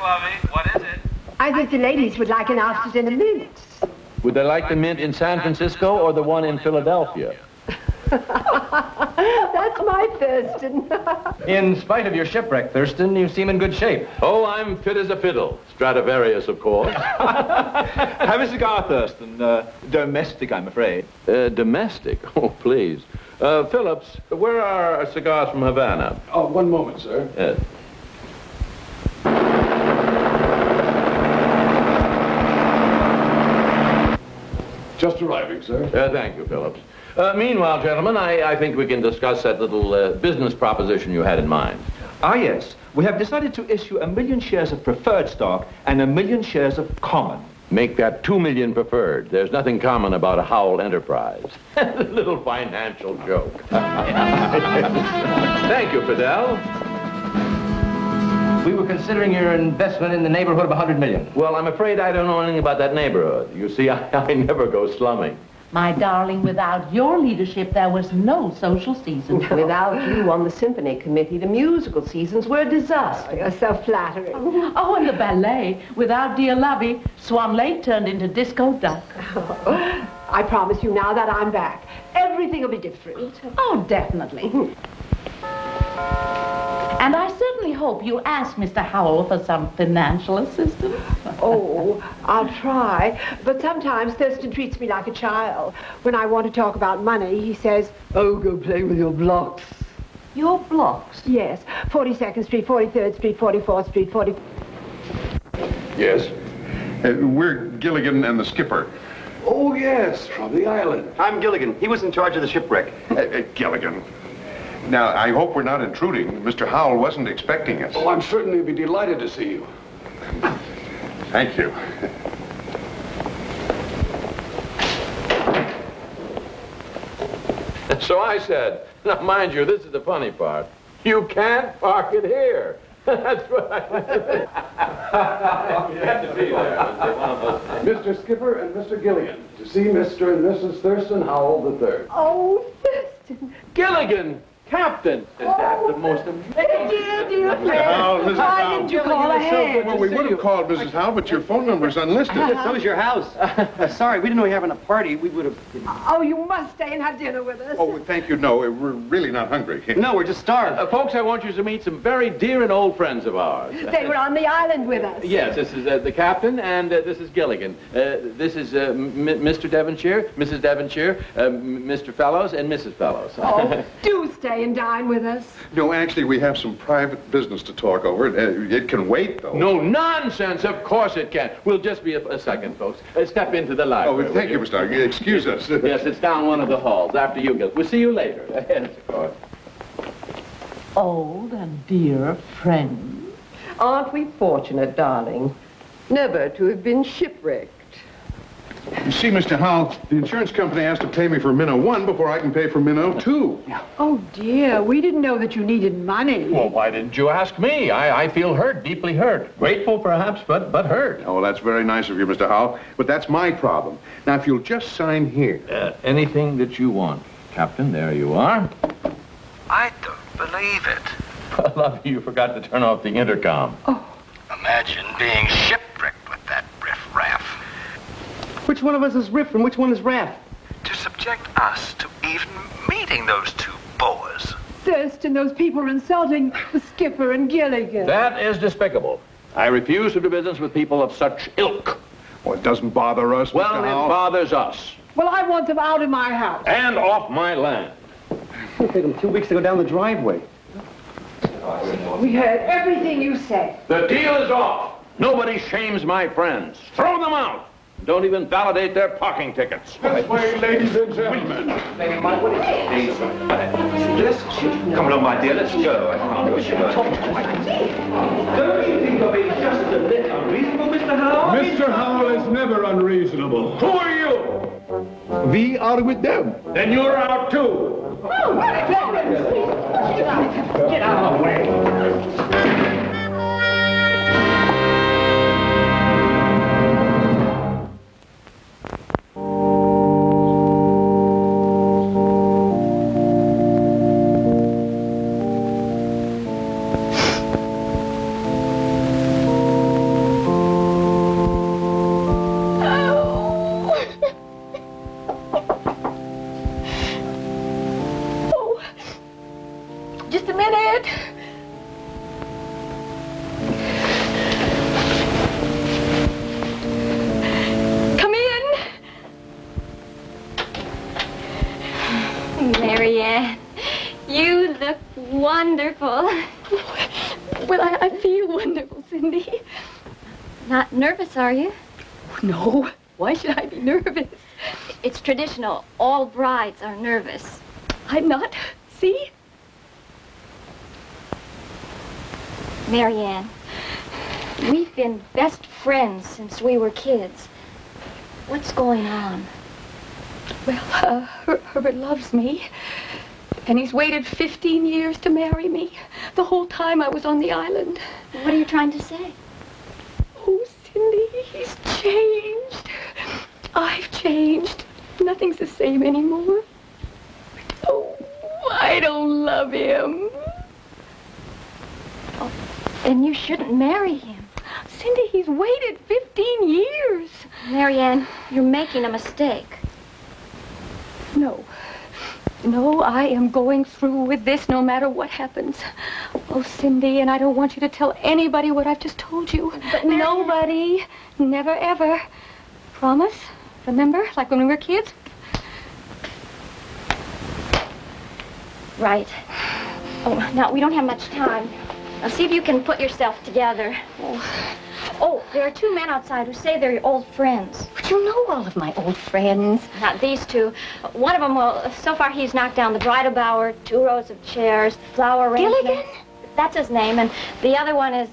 lovey, what is it? I think the ladies would like an ousted in a minute. Would they like the mint in San Francisco or the one in Philadelphia? That's my Thurston. In spite of your shipwreck, Thurston, you seem in good shape. Oh, I'm fit as a fiddle. Stradivarius, of course. Have a cigar, Thurston. Domestic, I'm afraid. Domestic? Oh, please. Phillips, where are our cigars from Havana? Oh, one moment, sir. Yes. Just arriving, sir. Thank you, Phillips. Meanwhile, gentlemen, I think we can discuss that little business proposition you had in mind. Ah, yes. We have decided to issue 1 million shares of preferred stock and 1 million shares of common. Make that 2 million preferred. There's nothing common about a Howell enterprise. Little financial joke. Thank you, Fidel. We were considering your investment in the neighborhood of 100 million. Well, I'm afraid I don't know anything about that neighborhood. You see, I never go slumming. My darling, without your leadership, there was no social season. Without you on the symphony committee, the musical seasons were a disaster. You're so flattering. Oh, and the ballet. Without dear Lovey, Swan Lake turned into Disco Duck. I promise you now that I'm back, everything will be different. Oh, definitely. And I certainly hope you ask Mr. Howell for some financial assistance. Oh, I'll try. But sometimes Thurston treats me like a child. When I want to talk about money, he says, "Oh, go play with your blocks." Your blocks? Yes. 42nd Street, 43rd Street, 44th Street, 40... Yes? We're Gilligan and the skipper. Oh, yes, from the island. I'm Gilligan. He was in charge of the shipwreck. Gilligan. Now, I hope we're not intruding. Mr. Howell wasn't expecting us. Oh, I'm certainly be delighted to see you. Thank you. So I said, now mind you, this is the funny part. You can't park it here. That's right. You have to be there. Mr. Skipper and Mr. Gilligan, to see Mr. and Mrs. Thurston Howell III. Oh, Thurston. Gilligan, Captain. Is that the most amazing? Dear Mr. Howell, Mrs. Why Howell. didn't you call ahead? Well, we would have called Mrs. Howell, but your phone number's unlisted. So is your house. Sorry, we didn't know you were having a party. We would have... Oh, you must stay and have dinner with us. Oh, thank you. No, we're really not hungry. No, we're just starved. Folks, I want you to meet some very dear and old friends of ours. They were on the island with us. Yes, this is the captain, and this is Gilligan. This is Mr. Devonshire, Mrs. Devonshire, Mr. Fellows, and Mrs. Fellows. Oh, do stay and dine with us. No, actually, we have some private business to talk over. It can wait, though. No nonsense. Of course it can. We'll just be a second, folks. Step into the library. Oh, thank you, Mr. Stark. Excuse us. Yes, it's down one of the halls. After you, Gil. We'll see you later. Yes, of course. Old and dear friends. Aren't we fortunate, darling, never to have been shipwrecked? You see, Mr. Howell, the insurance company has to pay me for Minnow 1 before I can pay for Minnow 2. Oh, dear. We didn't know that you needed money. Well, why didn't you ask me? I feel hurt, deeply hurt. Grateful, perhaps, but hurt. Oh, well, that's very nice of you, Mr. Howell. But that's my problem. Now, if you'll just sign here. Anything that you want, Captain. There you are. I don't believe it. Lovey, you forgot to turn off the intercom. Imagine being shipwrecked with that riff-raff. Which one of us is Riff and which one is Raff? To subject us to even meeting those two boas. Thurston, those people are insulting the skipper and Gilligan. That is despicable. I refuse to do business with people of such ilk. Well, it doesn't bother us, Well, Mr. it Howell. bothers us. Well, I want them out of my house. And off my land. It'll take them 2 weeks to go down the driveway. We heard everything you said. The deal is off. Nobody shames my friends. Throw them out. Don't even validate their parking tickets. This way, ladies and gentlemen. Come along, my dear, let's go. I can't go. Don't you think you're being just a little unreasonable, Mr. Howell? Mr. Howell is never unreasonable. Who are you? We are with them. Then you're out too. Get out of the way. Just a minute. Come in. Marianne, you look wonderful. Well, I feel wonderful, Cindy. Not nervous, are you? No. Why should I be nervous? It's traditional. All brides are nervous. I'm not. See? Marianne, we've been best friends since we were kids. What's going on? Well, Herbert loves me. And he's waited 15 years to marry me. The whole time I was on the island. What are you trying to say? Oh, Cindy, he's changed. I've changed. Nothing's the same anymore. Oh, I don't love him. Oh, then you shouldn't marry him. Cindy, he's waited 15 years. Marianne, you're making a mistake. No, I am going through with this no matter what happens. Oh, Cindy, and I don't want you to tell anybody what I've just told you. But Marianne... Nobody. Never, ever. Promise? Remember? Like when we were kids? Right. Oh, now, we don't have much time. Now, see if you can put yourself together. Oh, there are two men outside who say they're your old friends. But you know all of my old friends. Not these two. One of them, well, so far he's knocked down the bridal bower, 2 rows of chairs, flower arrangement. Gilligan? That's his name. And the other one is,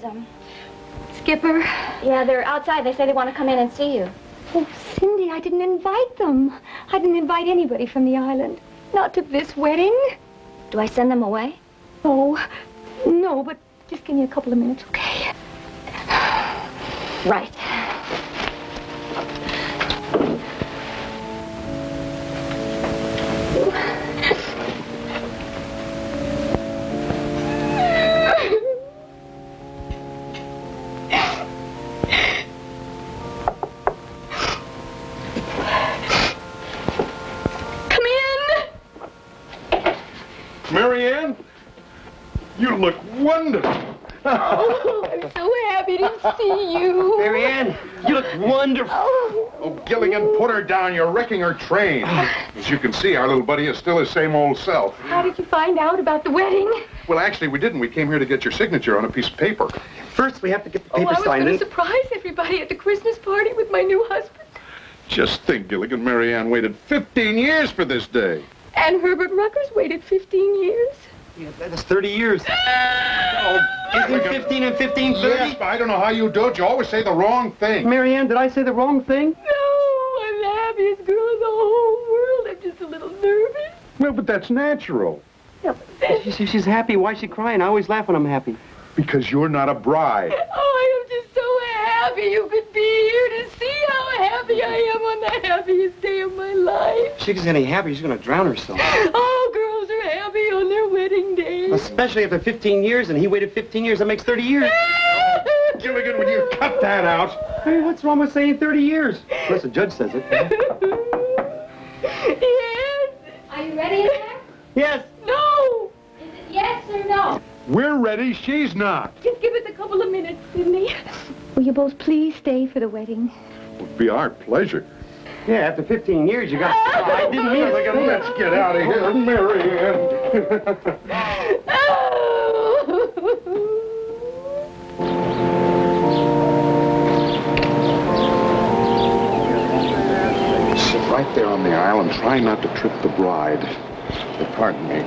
Skipper. Yeah, they're outside. They say they want to come in and see you. Oh, Cindy, I didn't invite them. I didn't invite anybody from the island. Not to this wedding. Do I send them away? Oh, no, but just give me a couple of minutes, okay? Right. Come in. Marianne, you look wonderful. Oh, I'm so happy to see you. Marianne, you look wonderful. Oh, Gilligan, put her down. You're wrecking her train. As you can see, our little buddy is still his same old self. How did you find out about the wedding? Well, actually, we didn't. We came here to get your signature on a piece of paper. First, we have to get the I paper was signed. going to surprise everybody at the Christmas party with my new husband. Just think, Gilligan, Marianne waited 15 years for this day. And Herbert Rucker's waited 15 years. Yeah, that's 30 years. Oh, isn't 15 and 15 30? Yes, but I don't know how you do it. You always say the wrong thing. Marianne, did I say the wrong thing? No, I'm the happiest girl in the whole world. I'm just a little nervous. Well, but that's natural. Yeah, but She's happy. Why is she crying? I always laugh when I'm happy. Because you're not a bride. Oh, I am just so happy you could be here to see how happy I am on the happiest day of my life. She gets any happier, she's going to drown herself. Oh, girls are happy on their wedding day. Especially after 15 years, and he waited 15 years. That makes 30 years. Gilligan, would you cut that out? Hey, what's wrong with saying 30 years? Unless the judge says it. Yes. Are you ready in there? Yes. No. Is it yes or no? We're ready. She's not. Just give us a couple of minutes, Sidney. Will you both please stay for the wedding? It would be our pleasure. Yeah, after 15 years, you got... Oh, I didn't mean it. Let's get out of here, Marianne. Sit right there on the aisle and try not to trip the bride. Pardon me.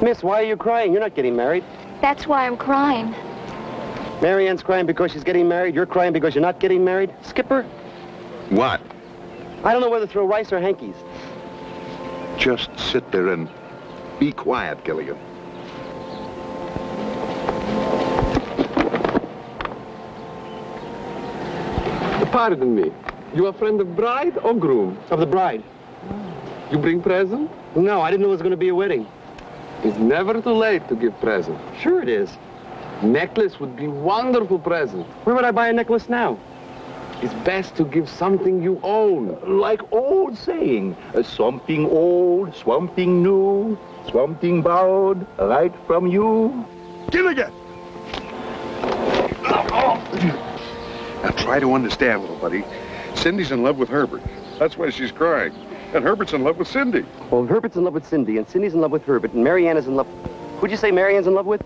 Miss, why are you crying? You're not getting married. That's why I'm crying. Marianne's crying because she's getting married. You're crying because you're not getting married. Skipper? What? I don't know whether to throw rice or hankies. Just sit there and be quiet, Gilligan. Pardon me. You a friend of bride or groom? Of the bride. You bring present? No, I didn't know it was going to be a wedding. It's never too late to give present. Sure it is. Necklace would be wonderful present. Where would I buy a necklace now? It's best to give something you own. Like old saying, something old, something new, something borrowed right from you. Gilligan! Now try to understand, little buddy. Cindy's in love with Herbert. That's why she's crying. And Herbert's in love with Cindy. Well, Herbert's in love with Cindy, and Cindy's in love with Herbert, and Marianne is in love... Who'd you say Marianne's in love with?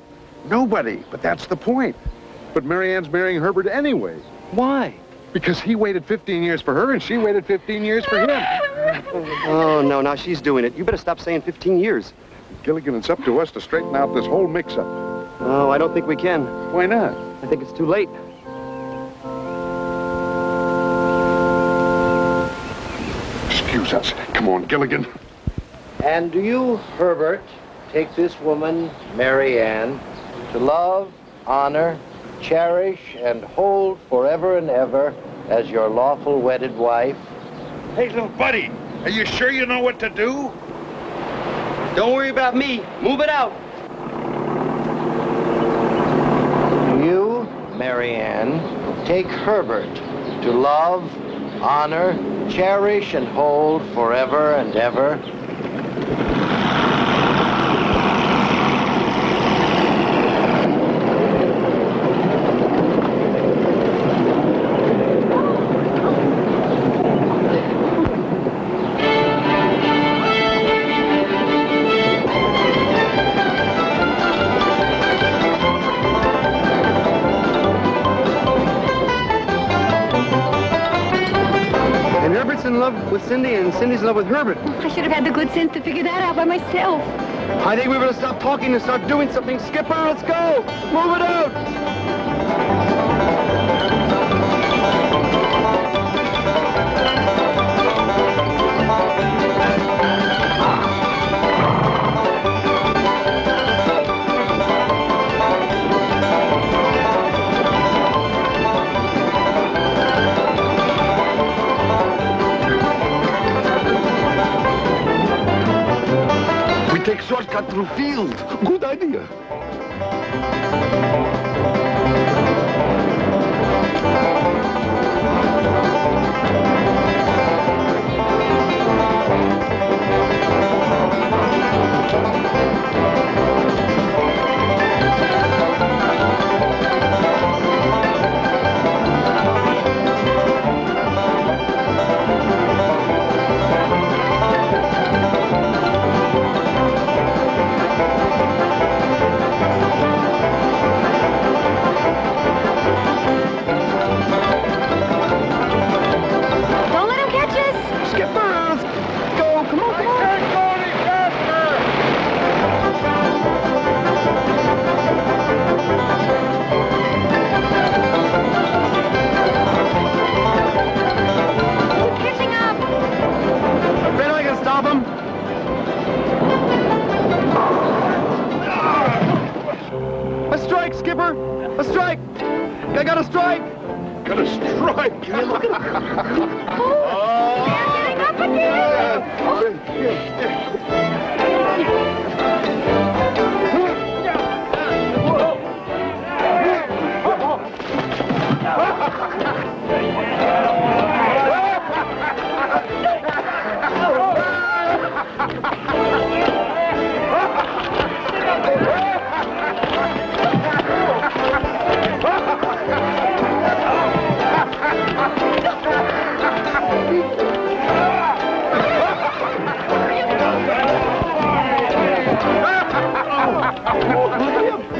Nobody, but that's the point. But Marianne's marrying Herbert anyway. Why? Because he waited 15 years for her, and she waited 15 years for him. Oh, no, now she's doing it. You better stop saying 15 years. Gilligan, it's up to us to straighten out this whole mix-up. Oh, I don't think we can. Why not? I think it's too late. Excuse us. Come on, Gilligan. And do you, Herbert, take this woman, Mary Ann, to love, honor, cherish, and hold forever and ever as your lawful wedded wife? Hey, little buddy, are you sure you know what to do? Don't worry about me. Move it out. Do you, Mary Ann, take Herbert to love, honor, cherish, and hold forever and ever? In love with Cindy and Cindy's in love with Herbert. I should have had the good sense to figure that out by myself. I think we better stop talking and start doing something. Skipper, let's go. Move it out. Take shortcut through field. Good idea. Skipper! A strike! I got a strike! Got a strike? Yeah, look at him. Oh!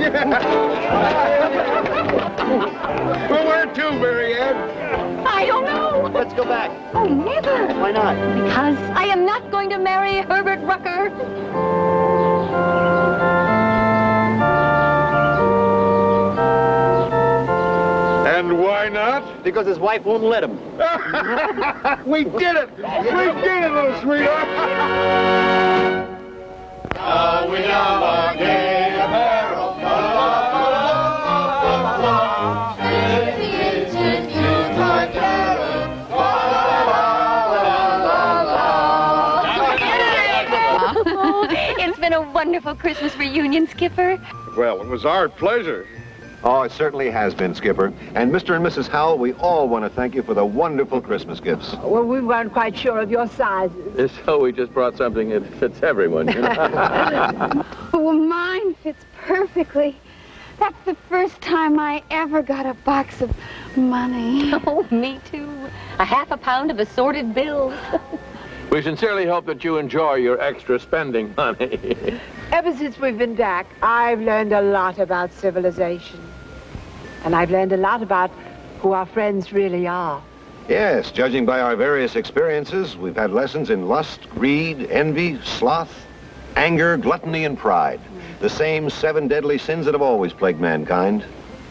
They're getting up Well, where to, Mary Ann? I don't know. Let's go back. Oh, never. Why not? Because I am not going to marry Herbert Rucker. And why not? Because his wife won't let him. We did it! We did it, little sweetheart! Now we have our gay America. It's been a wonderful Christmas reunion, Skipper. Well, it was our pleasure. Oh, it certainly has been, Skipper. And Mr. and Mrs. Howell, we all want to thank you for the wonderful Christmas gifts. Well, we weren't quite sure of your sizes. So we just brought something that fits everyone, you know? Well, mine fits perfectly. That's the first time I ever got a box of money. Oh, me too. A half pound of assorted bills. We sincerely hope that you enjoy your extra spending money. Ever since we've been back, I've learned a lot about civilization. And I've learned a lot about who our friends really are. Yes, judging by our various experiences, we've had lessons in lust, greed, envy, sloth, Anger, gluttony, and pride. The same 7 deadly sins that have always plagued mankind.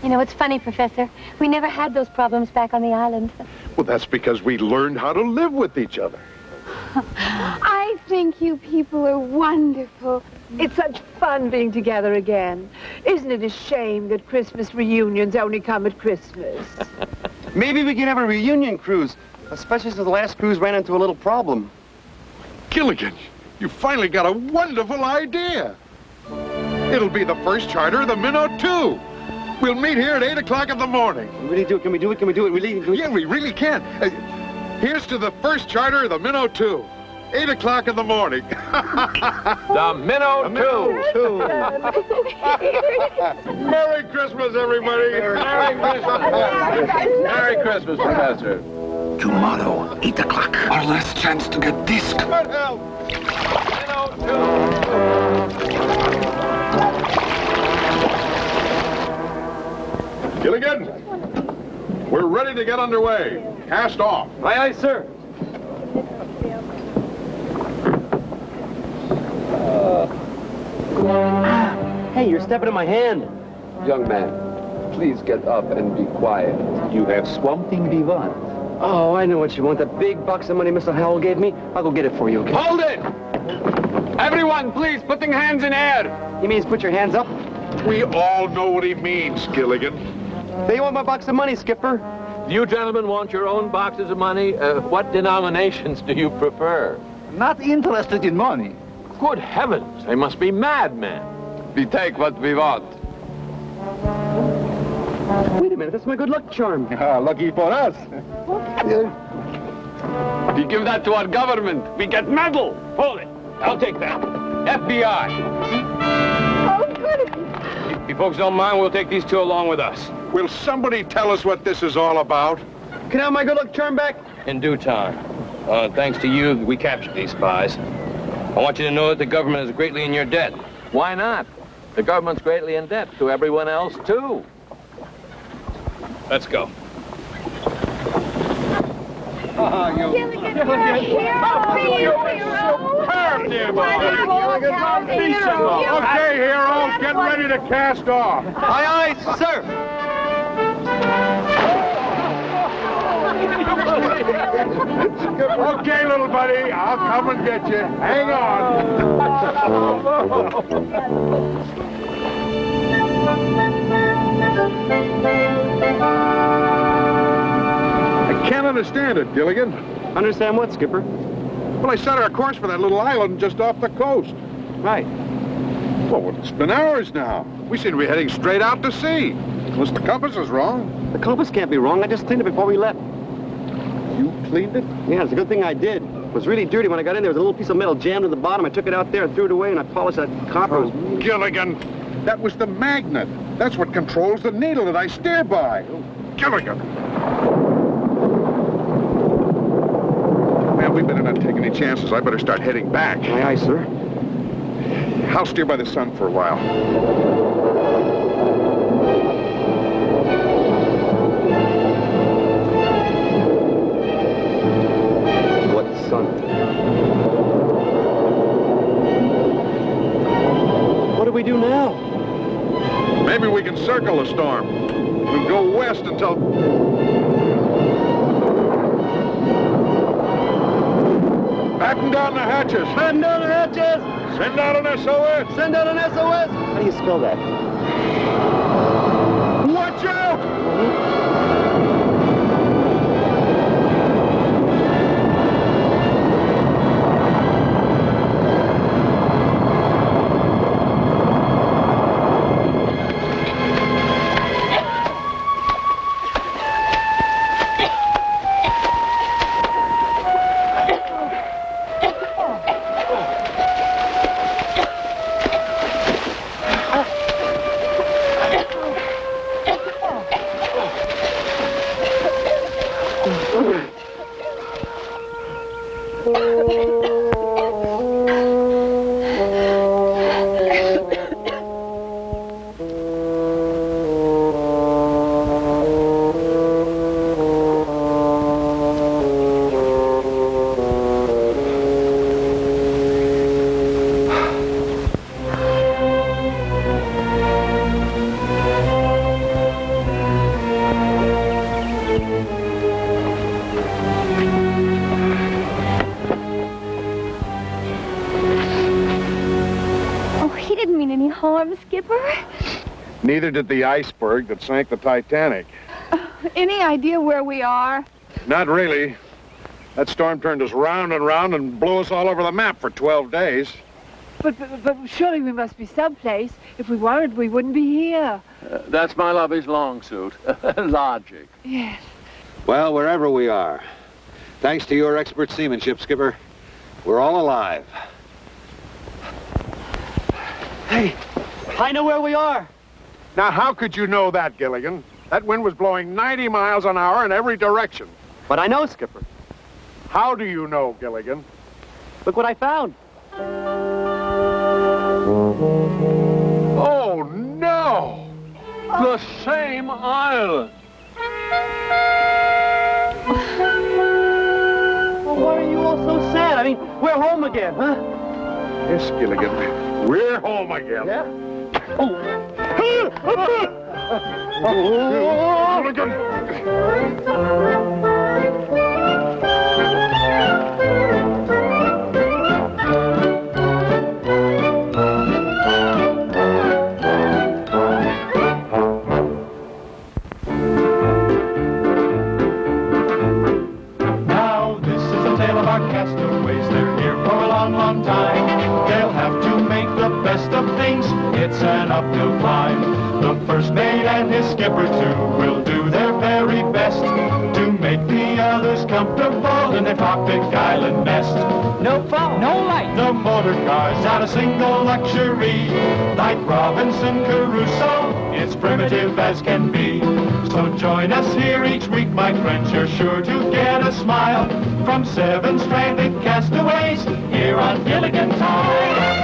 You know, it's funny, Professor. We never had those problems back on the island. Well, that's because we learned how to live with each other. I think you people are wonderful. It's such fun being together again. Isn't it a shame that Christmas reunions only come at Christmas? Maybe we can have a reunion cruise, especially since the last cruise ran into a little problem. Gilligan, you finally got a wonderful idea. It'll be the first charter of the Minnow 2. We'll meet here at 8 o'clock in the morning. Can we really do it? Can we do it? Can we do it? Really? Yeah, we really can. Here's to the first charter of the Minnow 2. 8 o'clock in the morning. The Minnow 2. Merry Christmas, everybody. Merry Christmas. Merry Christmas, Professor. Tomorrow, 8 o'clock. Our last chance to get disc. Good help. Gilligan, we're ready to get underway. Cast off. Aye, aye, sir. Hey, you're stepping in my hand. Young man, please get up and be quiet. You have something we want. Oh, I know what you want. That big box of money Mr. Howell gave me. I'll go get it for you, okay? Hold it! Everyone, please, putting hands in air. He means put your hands up? We all know what he means, Gilligan. They want my box of money, Skipper. Do you gentlemen want your own boxes of money? What denominations do you prefer? Not interested in money. Good heavens, they must be madmen. We take what we want. Wait a minute, that's my good luck charm. Lucky for us. We give that to our government. We get medal. Hold it. I'll take that. FBI. Oh, good. If you folks don't mind, we'll take these 2 along with us. Will somebody tell us what this is all about? Can I have my good luck charm back? In due time. Thanks to you, we captured these spies. I want you to know that the government is greatly in your debt. Why not? The government's greatly in debt to everyone else, too. Let's go. Gilligan, you're a hero. Superb, dear boy. Okay, hero, get ready to cast off. Aye, aye, sir. Okay, little buddy, I'll come and get you. Hang on. I can't understand it, Gilligan. Understand what, Skipper? Well, I set our course for that little island just off the coast. Right. Well, it's been hours now. We seem to be heading straight out to sea. Unless the compass is wrong. The compass can't be wrong. I just cleaned it before we left. You cleaned it? Yeah, it's a good thing I did. It was really dirty when I got in there. There was a little piece of metal jammed to the bottom. I took it out there and threw it away, and I polished that copper. Oh, Gilligan, that was the magnet. That's what controls the needle that I steer by. Oh, Gilligan. Man, we better not take any chances. I better start heading back. Aye, aye, sir. I'll steer by the sun for a while. What do we do now? Maybe we can circle the storm. We'll go west until... Batten down the hatches. Batten down the hatches! Send out an SOS. Send out an SOS! How do you spell that? Watch out! didn't mean any harm, Skipper. Neither did the iceberg that sank the Titanic. Any idea where we are? Not really. That storm turned us round and round and blew us all over the map for 12 days. But surely we must be someplace. If we weren't, we wouldn't be here. That's my lovey's long suit. Logic. Yes. Well, wherever we are, thanks to your expert seamanship, Skipper, we're all alive. Hey, I know where we are. Now, how could you know that, Gilligan? That wind was blowing 90 miles an hour in every direction. But I know, Skipper. How do you know, Gilligan? Look what I found. Oh, no! The same island. Well, why are you all so sad? I mean, we're home again, huh? Yes, Gilligan. We're home again. Yeah? Oh, Gilligan! Now, this is a tale of our castaways. They're here for a long, long time. They'll have to make the best of things. It's an uphill climb. The first mate and his skipper, too, will do their very best to make the others comfortable in their tropic island nest. No phone, no light. The motor car's not a single luxury. Like Robinson Crusoe, it's primitive as can be. So join us here each week, my friends. You're sure to get a smile from 7 stranded castaways here on Gilligan Time.